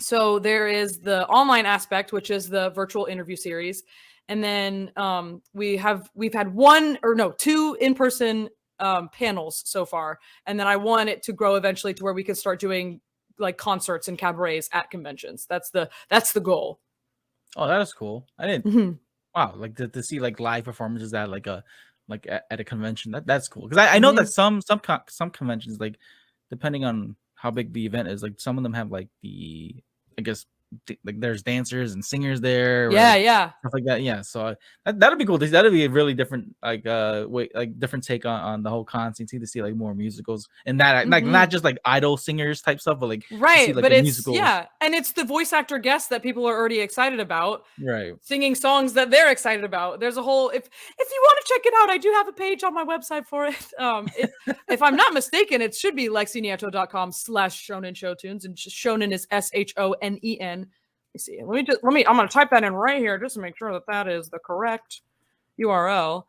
So there is the online aspect, which is the virtual interview series. And then we've had two in-person panels so far. And then I want it to grow eventually to where we can start doing like concerts and cabarets at conventions. That's the goal. Oh, that is cool. I didn't. Mm-hmm. Wow, like to see like live performances at at a convention. That's cool because I know that some conventions, like depending on how big the event is, like some of them have like I guess like there's dancers and singers there, stuff like that. Yeah, so that'd be cool. That'd be a really different different take on the whole con scene to see like more musicals and that like not just like idol singers type stuff, but like right. See, like, but it's musicals. And it's the voice actor guests that people are already excited about, right? Singing songs that they're excited about. There's a whole if you want to check it out, I do have a page on my website for it. If I'm not mistaken, it should be lexinieto.com/shonen show tunes, and shonen is SHONEN. Let me see. I'm going to type that in right here just to make sure that is the correct URL.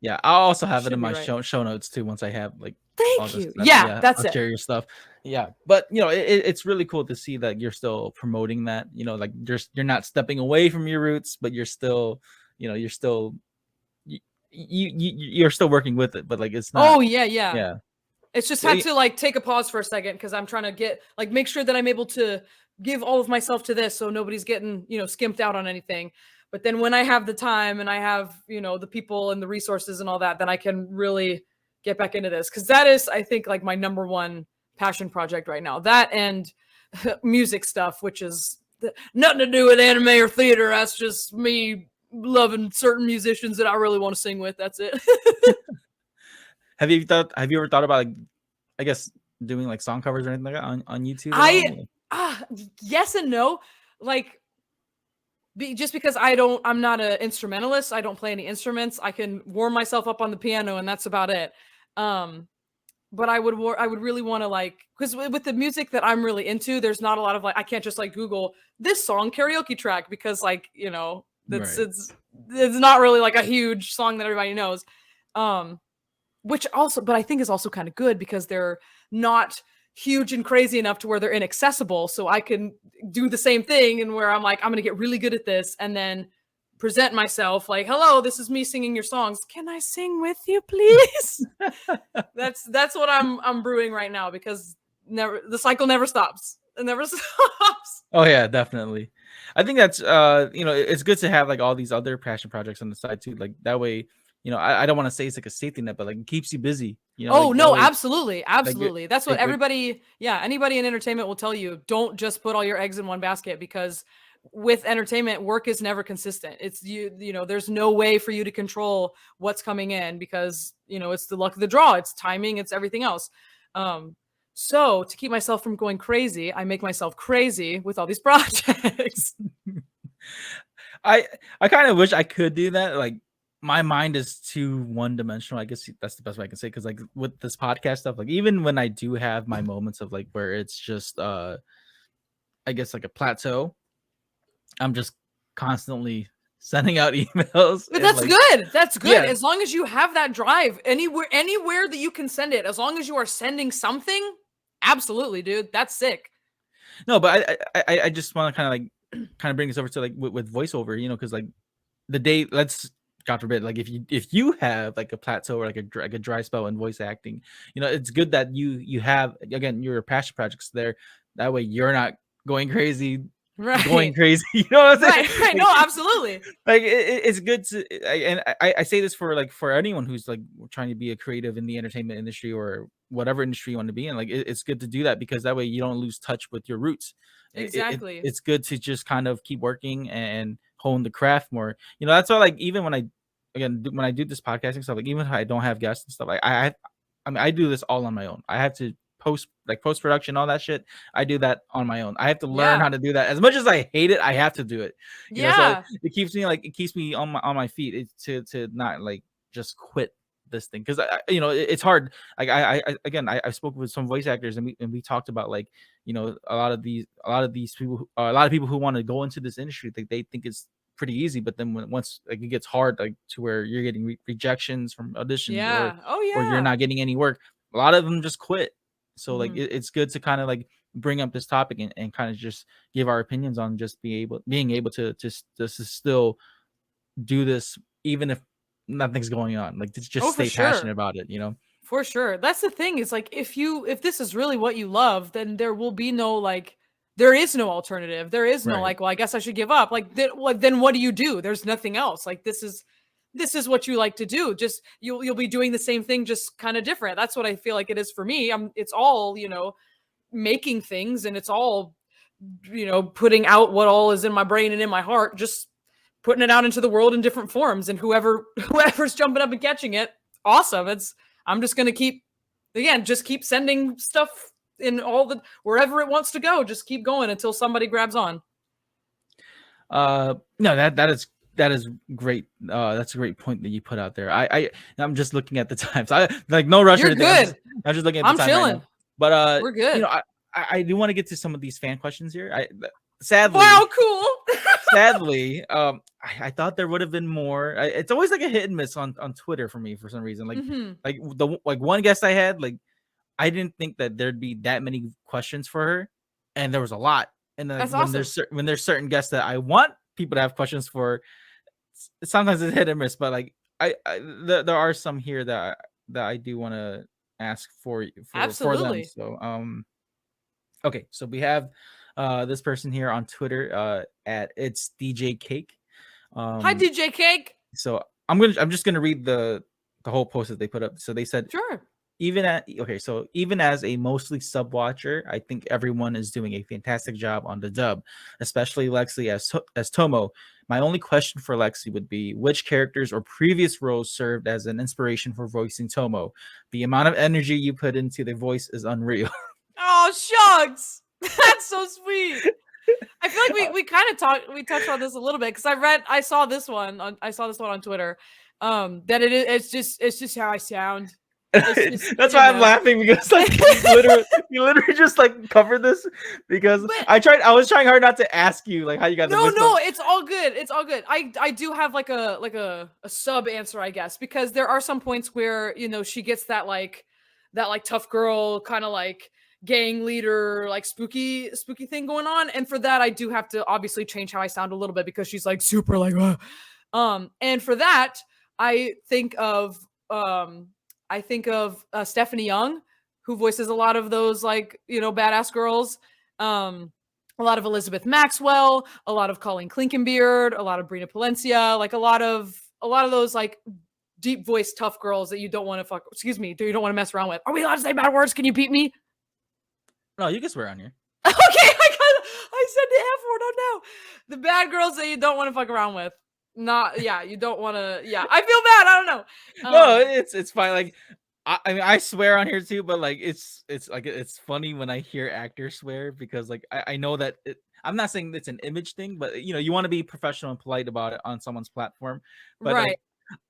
Yeah, I'll also have it in my show notes too once I have like. Thank you. That's it. Share your stuff. Yeah, but it's really cool to see that you're still promoting that. Like you're not stepping away from your roots, but you're still, you're still working with it. But like it's not. Oh yeah. It's just had to like take a pause for a second because I'm trying to make sure that I'm able to give all of myself to this so nobody's getting, skimped out on anything. But then when I have the time and I have, the people and the resources and all that, then I can really get back into this. Because that is, I think, like my number one passion project right now. That and music stuff, which is nothing to do with anime or theater. That's just me loving certain musicians that I really want to sing with. That's it. Have you ever thought about like, I guess doing like song covers or anything like that on YouTube? Yes and no. Like just because I'm not an instrumentalist. I don't play any instruments. I can warm myself up on the piano and that's about it. But I would really want to because with the music that I'm really into, there's not a lot of I can't just Google this song karaoke track because it's not really like a huge song that everybody knows. But I think is also kind of good because they're not huge and crazy enough to where they're inaccessible. So I can do the same thing and where I'm I'm going to get really good at this and then present myself hello, this is me singing your songs. Can I sing with you, please? That's what I'm brewing right now because the cycle never stops. It never stops. Oh yeah, definitely. I think that's it's good to have all these other passion projects on the side too. Like that way, I don't want to say it's like a safety net, but it keeps you busy. Absolutely. That's what anybody in entertainment will tell you. Don't just put all your eggs in one basket because with entertainment, work is never consistent. It's there's no way for you to control what's coming in because it's the luck of the draw, it's timing, it's everything else. So to keep myself from going crazy, I make myself crazy with all these projects. I kind of wish I could do that. Like my mind is too one dimensional. I guess that's the best way I can say. Because like with this podcast stuff, like even when I do have my moments of like where it's just I guess like a plateau, I'm just constantly sending out emails But and that's like good. That's good. yeah. As long as you have that drive anywhere that you can send it, as long as you are sending something, absolutely, dude. That's sick. No, but I just want to kind of bring this over to like with voiceover, because like the day, let's God forbid, like if you have like a plateau or like a dry spell in voice acting, it's good that you have, again, your passion projects there. That way you're not going crazy, Right. you know what I'm saying? Right. No, absolutely. Like it's good to, and I say this for anyone who's like trying to be a creative in the entertainment industry or whatever industry you want to be in. Like it's good to do that, because that way you don't lose touch with your roots. Exactly. It's good to just kind of keep working and hone the craft more. That's why, like, even when when I do this podcasting stuff, like even if I don't have guests and stuff, I mean, I do this all on my own. I have to post production, all that shit. I do that on my own. I have to learn Yeah. how to do that. As much as I hate it, I have to do it. So Yeah. it keeps me on my feet, to not like just quit this thing, because it's hard. Like I spoke with some voice actors, and we talked about, like, a lot of these people, a lot of people who want to go into this industry, they think it's pretty easy, but then once like it gets hard, like to where you're getting rejections from auditions, or Yeah. Oh you're yeah. not getting any work, a lot of them just quit. So like Mhm. it's good to kind of like bring up this topic, and kind of just give our opinions on just being able to still do this, even if nothing's going on, like to just Oh, for stay passionate sure. about it. For sure. That's the thing, is like if this is really what you love, then there will be no like there is no alternative. There is no Right. like, well, I guess I should give up. Like then what do you do? There's nothing else. Like this is what you like to do. Just you'll be doing the same thing, just kind of different. That's what I feel like it is for me. It's all, making things, and it's all, putting out what all is in my brain and in my heart, just putting it out into the world in different forms, and whoever's jumping up and catching it, awesome. I'm just going to just keep sending stuff in all the wherever it wants to go. Just keep going until somebody grabs on. No, that is great. That's a great point that you put out there. I'm just looking at the times. I like no rush or You're anything. good. I'm just looking at the I'm time right chilling. now. But We're good. I do want to get to some of these fan questions here. Sadly, Wow, cool. sadly, I thought there would have been more. It's always like a hit and miss on Twitter for me, for some reason. Like Mm-hmm. like one guest I had, like I didn't think that there'd be that many questions for her, and there was a lot. And then, like, That's awesome. when there's certain guests that I want people to have questions for, sometimes it's hit and miss. But like there are some here that I do want to ask for them. Absolutely. So okay, so we have this person here on Twitter, at it's DJ Cake. Hi, DJ Cake. So I'm just gonna read the whole post that they put up. So they said, Sure. even as a mostly sub watcher, I think everyone is doing a fantastic job on the dub, especially Lexi as Tomo. My only question for Lexi would be, which characters or previous roles served as an inspiration for voicing Tomo? The amount of energy you put into the voice is unreal. Oh, shucks. That's so sweet. I feel like we kind of touched on this a little bit, because I saw this one on Twitter. That it's just how I sound. Just, That's why I'm laughing, because like you literally just like covered this, because I was trying hard not to ask you like how you got the voice. No, it's all good. It's all good. I do have like a sub answer, I guess, because there are some points where, she gets that tough girl kind of like gang leader, like spooky thing going on, and for that I do have to obviously change how I sound a little bit, because she's like super like and for that I think of Stephanie Young, who voices a lot of those like, badass girls, a lot of Elizabeth Maxwell, a lot of Colleen Klinkenbeard, a lot of Brina Palencia, like a lot of those like deep voice tough girls that you don't want to you don't want to mess around with. Are we allowed to say bad words? Can you beat me? No, you can swear on here. Okay, I said the F word. Oh no, the bad girls that you don't want to fuck around with. You don't want to. Yeah, I feel bad. I don't know. No, it's fine. Like I mean, I swear on here too, but like it's like it's funny when I hear actors swear because like I know that I'm not saying it's an image thing, but you know, you want to be professional and polite about it on someone's platform. But Right. like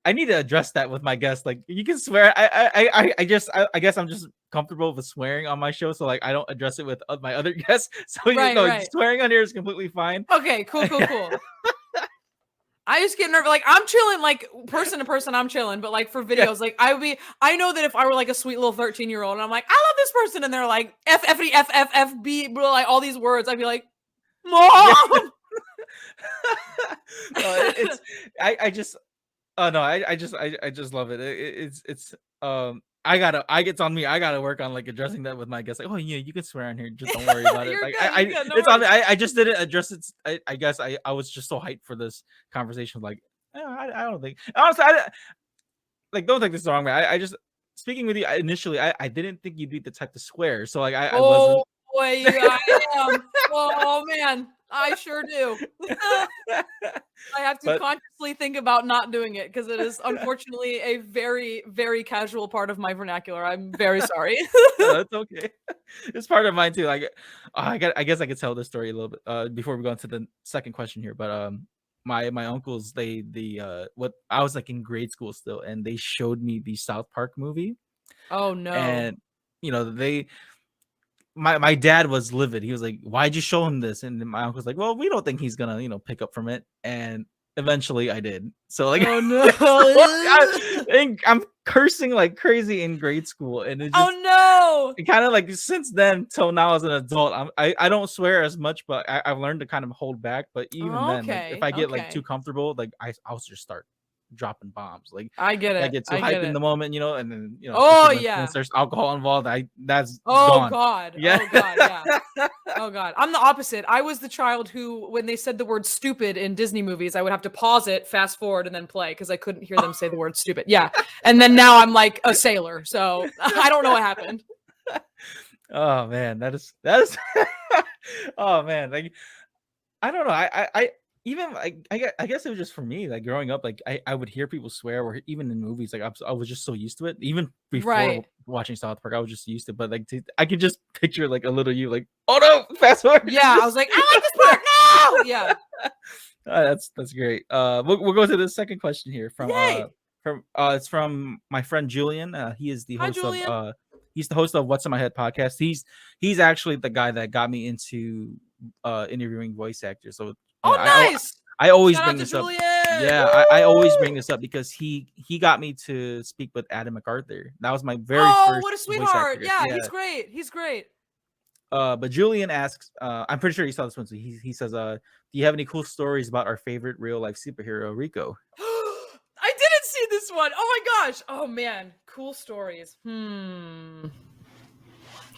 I need to address that with my guests. Like you can swear. I guess I'm just comfortable with swearing on my show, so like I don't address it with my other guests. So you know, Right. swearing on here is completely fine. Okay, cool. I just get nervous. Like I'm chilling, like person to person, I'm chilling. But like for Yeah. videos, like I know that if I were like a sweet little 13-year-old and I'm like, I love this person, and they're like F F D F F F B, bro, like all these words, I'd be like, Mom. No, it's I just oh no, I just love it. It's I it's on me. I gotta work on like addressing that with my guests. Like, oh yeah, you can swear on here. Just don't worry about it. You're Like good, you're good, no it's on me. worries. I just didn't address it. I guess I was just so hyped for this conversation. Like, I don't think honestly. Like don't take this the wrong way. I just speaking with you initially. I didn't think you'd be the type to swear. So like I Oh wasn't. boy, I am. Oh man, I sure do. I have to But consciously think about not doing it because it is unfortunately a very, very casual part of my vernacular. I'm very sorry. no, it's okay. It's part of mine too. Like, I guess I could tell this story a little bit before we go into the second question here. But my uncles what I was like in grade school still, and they showed me the South Park movie, Oh no. and you know my dad was livid. He was like, "Why'd you show him this?" And then my uncle's like, "Well, we don't think he's gonna pick up from it." And eventually, I did. So like, Oh I'm cursing like crazy in grade school, and it just no. kind of like since then till now as an adult, I don't swear as much, but I've learned to kind of hold back. But even then, like if Okay. I get like too Okay. comfortable, like I'll just start dropping bombs. Like I get I it. get too I get hype in it. the moment, and then Oh especially when yeah. there's alcohol involved, that's Oh gone. God. Yeah. Oh God. Yeah. Oh God. I'm the opposite. I was the child who, when they said the word stupid in Disney movies, I would have to pause it, fast forward, and then play because I couldn't hear them say the word stupid. Yeah. And then now I'm like a sailor. So I don't know what happened. Oh man, that is oh man, like I don't know. I even I guess it was just for me. Like growing up, like I would hear people swear, or even in movies. Like I was just so used to it. Even before Right. watching South Park, I was just used to it. But like I could just picture like a little you, like oh no, fast forward. Yeah. I was like, I like this part. No. Yeah. That's great. We'll go to the second question here Yay. from it's from my friend Julian. He is the Hi, host of Julian. he's the host of What's in My Head podcast. He's actually the guy that got me into interviewing voice actors. So you know, Oh, nice. I always Shout bring out to this up. Julian. Yeah, I always bring this up because he got me to speak with Adam MacArthur. That was my very Oh, first what a voice sweetheart. actor. Yeah, Yeah. he's great. He's great. But Julian asks, I'm pretty sure he saw this one. So he says, do you have any cool stories about our favorite real life superhero, Rico? I didn't see this one. Oh my gosh. Oh man. Cool stories.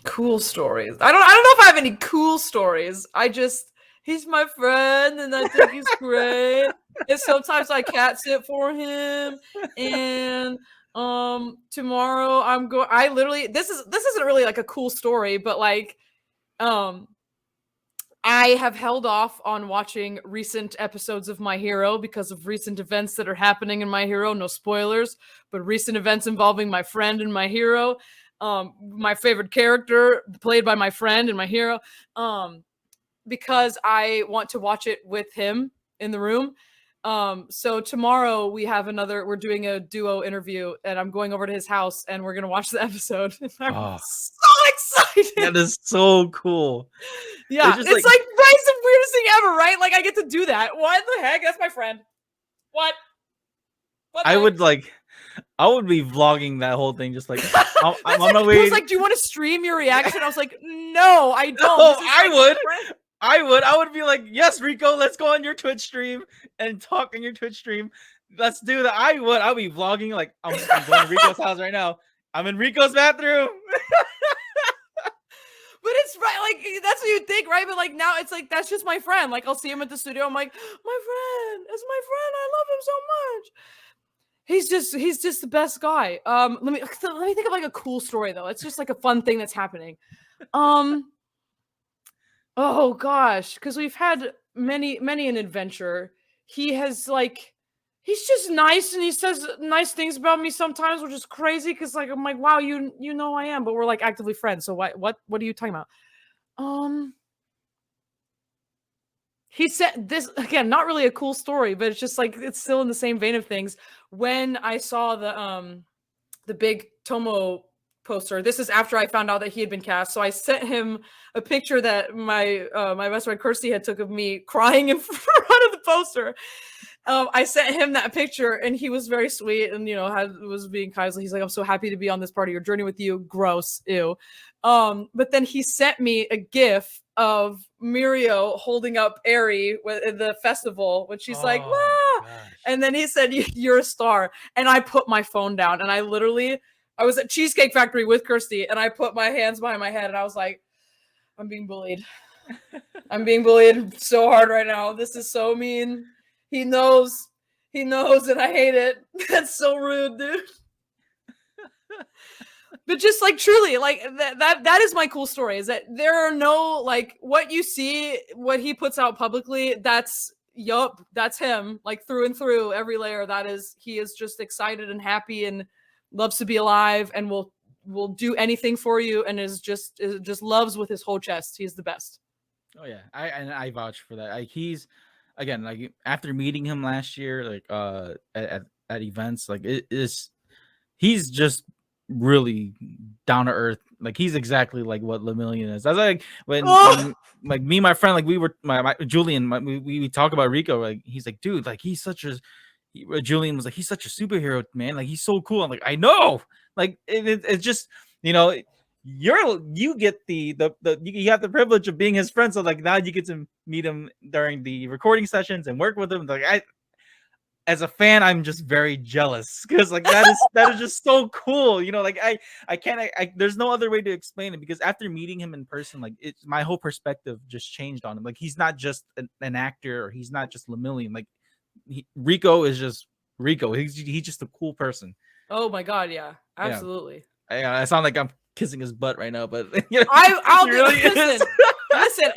Cool stories. I don't know if I have any cool stories. He's my friend and I think he's great. And sometimes I cat sit for him. And tomorrow I literally this isn't really like a cool story, but like I have held off on watching recent episodes of My Hero because of recent events that are happening in My Hero. No spoilers, but recent events involving my friend and My Hero. My favorite character played by my friend and My Hero. Because I want to watch it with him in the room. So tomorrow we're doing a duo interview and I'm going over to his house and we're going to watch the episode. I'm so excited. That is so cool. Yeah. It's like right, it's the weirdest thing ever, right? Like I get to do that. What the heck? That's my friend. What I would be vlogging that whole thing, just like I'm on my way. He was like, "Do you want to stream your reaction?" I was like, "No, I don't." Oh, I would be like, "Yes, Rico, let's go on your Twitch stream and talk on your Twitch stream. Let's do that." I'll be vlogging like I'm going to Rico's house right now. I'm in Rico's bathroom. But it's right, like that's what you think, right? But like now it's like that's just my friend. Like I'll see him at the studio. I'm like, my friend, it's my friend. I love him so much. He's just the best guy. Let me think of like a cool story though. It's just like a fun thing that's happening. Oh gosh, because we've had many an adventure. He has like He's just nice, and he says nice things about me sometimes, which is crazy because like I'm like, wow, you know I am, but we're like actively friends. So what are you talking about? He said this again, not really a cool story, but it's just like it's still in the same vein of things. When I saw the big Tomo poster, this is after I found out that he had been cast. So I sent him a picture that my my best friend Kirsty had took of me crying in front of the poster. I sent him that picture, and he was very sweet, and was being kind. He's like, "I'm so happy to be on this part of your journey with you." Gross, ew. But then he sent me a GIF of Mirio holding up Eri at the festival when she's like, "Wah!" And then he said, "You're a star." And I put my phone down, and I was at Cheesecake Factory with Kirsty, and I put my hands behind my head, and I was like, "I'm being bullied. I'm being bullied so hard right now. This is so mean." He knows, and I hate it. That's so rude, dude. But just like truly, like that is my cool story. Is that there are no like what you see, what he puts out publicly. That's him, like through and through, every layer. He is just excited and happy and loves to be alive and will do anything for you and is just loves with his whole chest. He's the best. Oh yeah, I vouch for that. Like he's again, like after meeting him last year, like at events, like it is, he's just really down to earth. Like he's exactly like what Lemillion is. I was like when like me and my friend, like we were my Julian, we talk about Ricco. Like he's like, dude, like he's such a Julian was like, he's such a superhero, man. Like he's so cool. I'm like, I know. Like it's just you get the you have the privilege of being his friend, so like now you get to meet him during the recording sessions and work with him. Like as a fan, I'm just very jealous because like that is just so cool. Like I can't there's no other way to explain it because after meeting him in person, like it's my whole perspective just changed on him. Like he's not just an actor, or he's not just Lemillion. Like Ricco is just Ricco. He's just a cool person. Oh my god, yeah, absolutely. Yeah. I sound like I'm kissing his butt right now, but I'll really listen.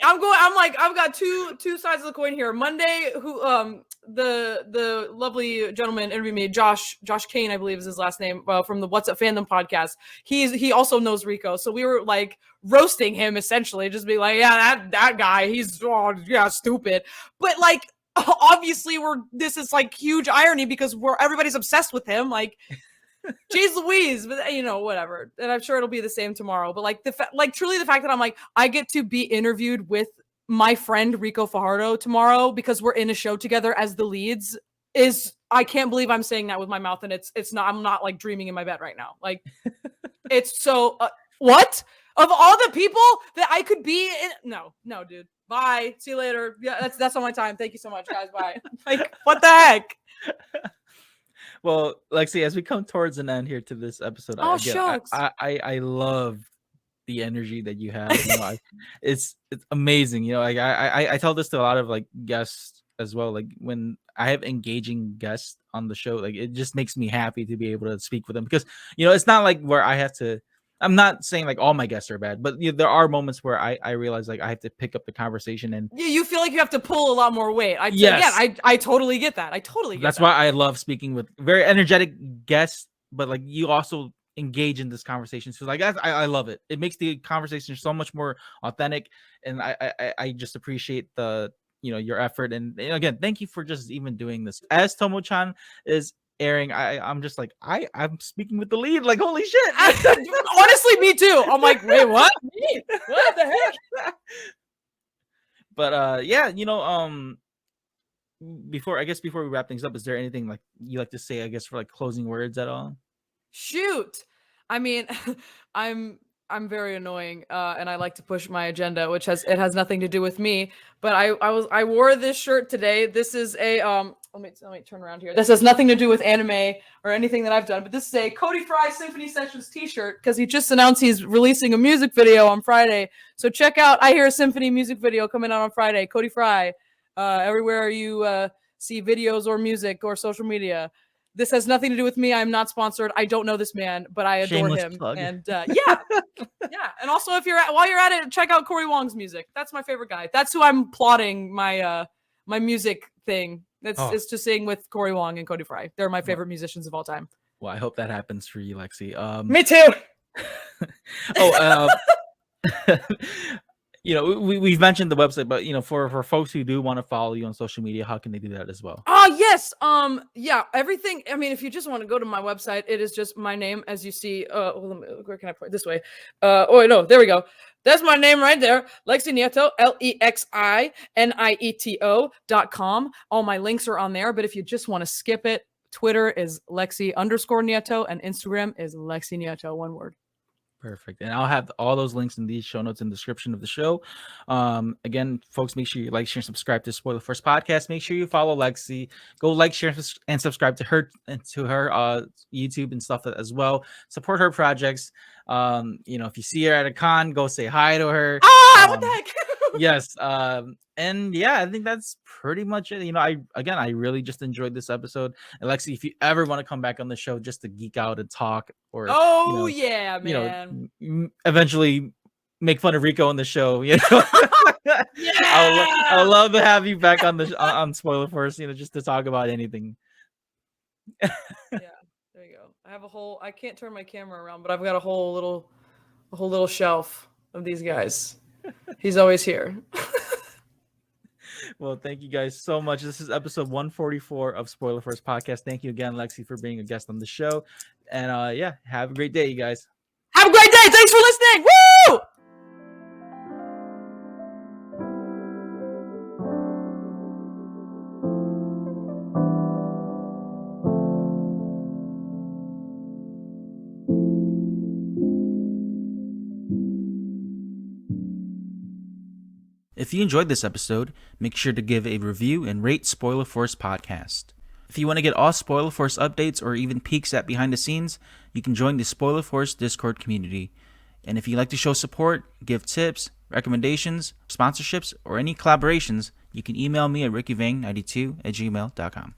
I'm like I've got two sides of the coin here. Monday, who the lovely gentleman interviewed me, Josh Kane, I believe is his last name, from the What's Up Fandom podcast. He also knows Ricco, so we were like roasting him essentially, just be like, yeah, that guy, he's stupid, but like obviously this is like huge irony because everybody's obsessed with him, like. Jeez Louise, but whatever. And I'm sure it'll be the same tomorrow. But like truly the fact that I'm like, I get to be interviewed with my friend Rico Fajardo tomorrow because we're in a show together as the leads I can't believe I'm saying that with my mouth, and it's not, I'm not like dreaming in my bed right now. Like it's so what? Of all the people that I could be in, no, dude. Bye. See you later. Yeah, that's all my time. Thank you so much, guys. Bye. Like, what the heck? Well, Lexi, as we come towards an end here to this episode, shucks. I love the energy that you have. It's amazing. Like I tell this to a lot of like guests as well. Like when I have engaging guests on the show, like it just makes me happy to be able to speak with them because it's not like where I have to. I'm not saying like all my guests are bad, but there are moments where I realize like I have to pick up the conversation and you feel like you have to pull a lot more weight. I totally get that. That's why I love speaking with very energetic guests, but like you also engage in this conversation. So like I love it. It makes the conversation so much more authentic, and I just appreciate the your effort. And again, thank you for just even doing this. As Tomo-chan is airing, I'm just like I'm speaking with the lead, like holy shit. Honestly, me too. I'm like, wait, what? What the heck? But before we wrap things up, is there anything like you like to say, I guess, for like closing words at all? Shoot, I mean, I'm very annoying, and I like to push my agenda, which has nothing to do with me. But I wore this shirt today. This is a let me turn around here. This has nothing to do with anime or anything that I've done, but this is a Cody Fry Symphony Sessions t-shirt because he just announced he's releasing a music video on Friday. So check out I Hear a Symphony music video coming out on Friday. Cody Fry, everywhere you see videos or music or social media. This has nothing to do with me. I'm not sponsored. I don't know this man, but I adore him. Plug. And yeah. And also, while you're at it, check out Corey Wong's music. That's my favorite guy. That's who I'm plotting my my music thing. It's to sing with Corey Wong and Cody Fry. They're my favorite musicians of all time. Well, I hope that happens for you, Lexi. Me too. We've mentioned the website, but for folks who do want to follow you on social media, how can they do that as well? Yes. Everything. I mean, if you just want to go to my website, it is just my name, as you see. Where can I point this way? No, there we go. That's my name right there. Lexi Nieto, LEXINIETO.com. All my links are on there. But if you just want to skip it, Twitter is Lexi_Nieto and Instagram is Lexi Nieto, one word. Perfect. And I'll have all those links in these show notes in the description of the show. Again, folks, make sure you like, share, and subscribe to Spoiler Force Podcast. Make sure you follow Lexi. Go like, share, and subscribe to her YouTube and stuff as well. Support her projects. If you see her at a con, go say hi to her. What the heck? Yes. And yeah, I think that's pretty much it. I really just enjoyed this episode. And Lexi, if you ever want to come back on the show just to geek out and talk, or yeah, man, eventually make fun of Ricco on the show, Yeah. I would love to have you back on on Spoiler Force, just to talk about anything. Yeah, there you go. I can't turn my camera around, but I've got a whole little shelf of these guys. He's always here. Well, thank you guys so much. This is episode 144 of Spoiler Force Podcast. Thank you again, Lexi, for being a guest on the show. And have a great day, you guys. Have a great day. Thanks for listening. Woo! If you enjoyed this episode, make sure to give a review and rate Spoiler Force Podcast. If you want to get all Spoiler Force updates or even peeks at behind the scenes, you can join the Spoiler Force Discord community. And if you'd like to show support, give tips, recommendations, sponsorships, or any collaborations, you can email me at rickyvang92@gmail.com.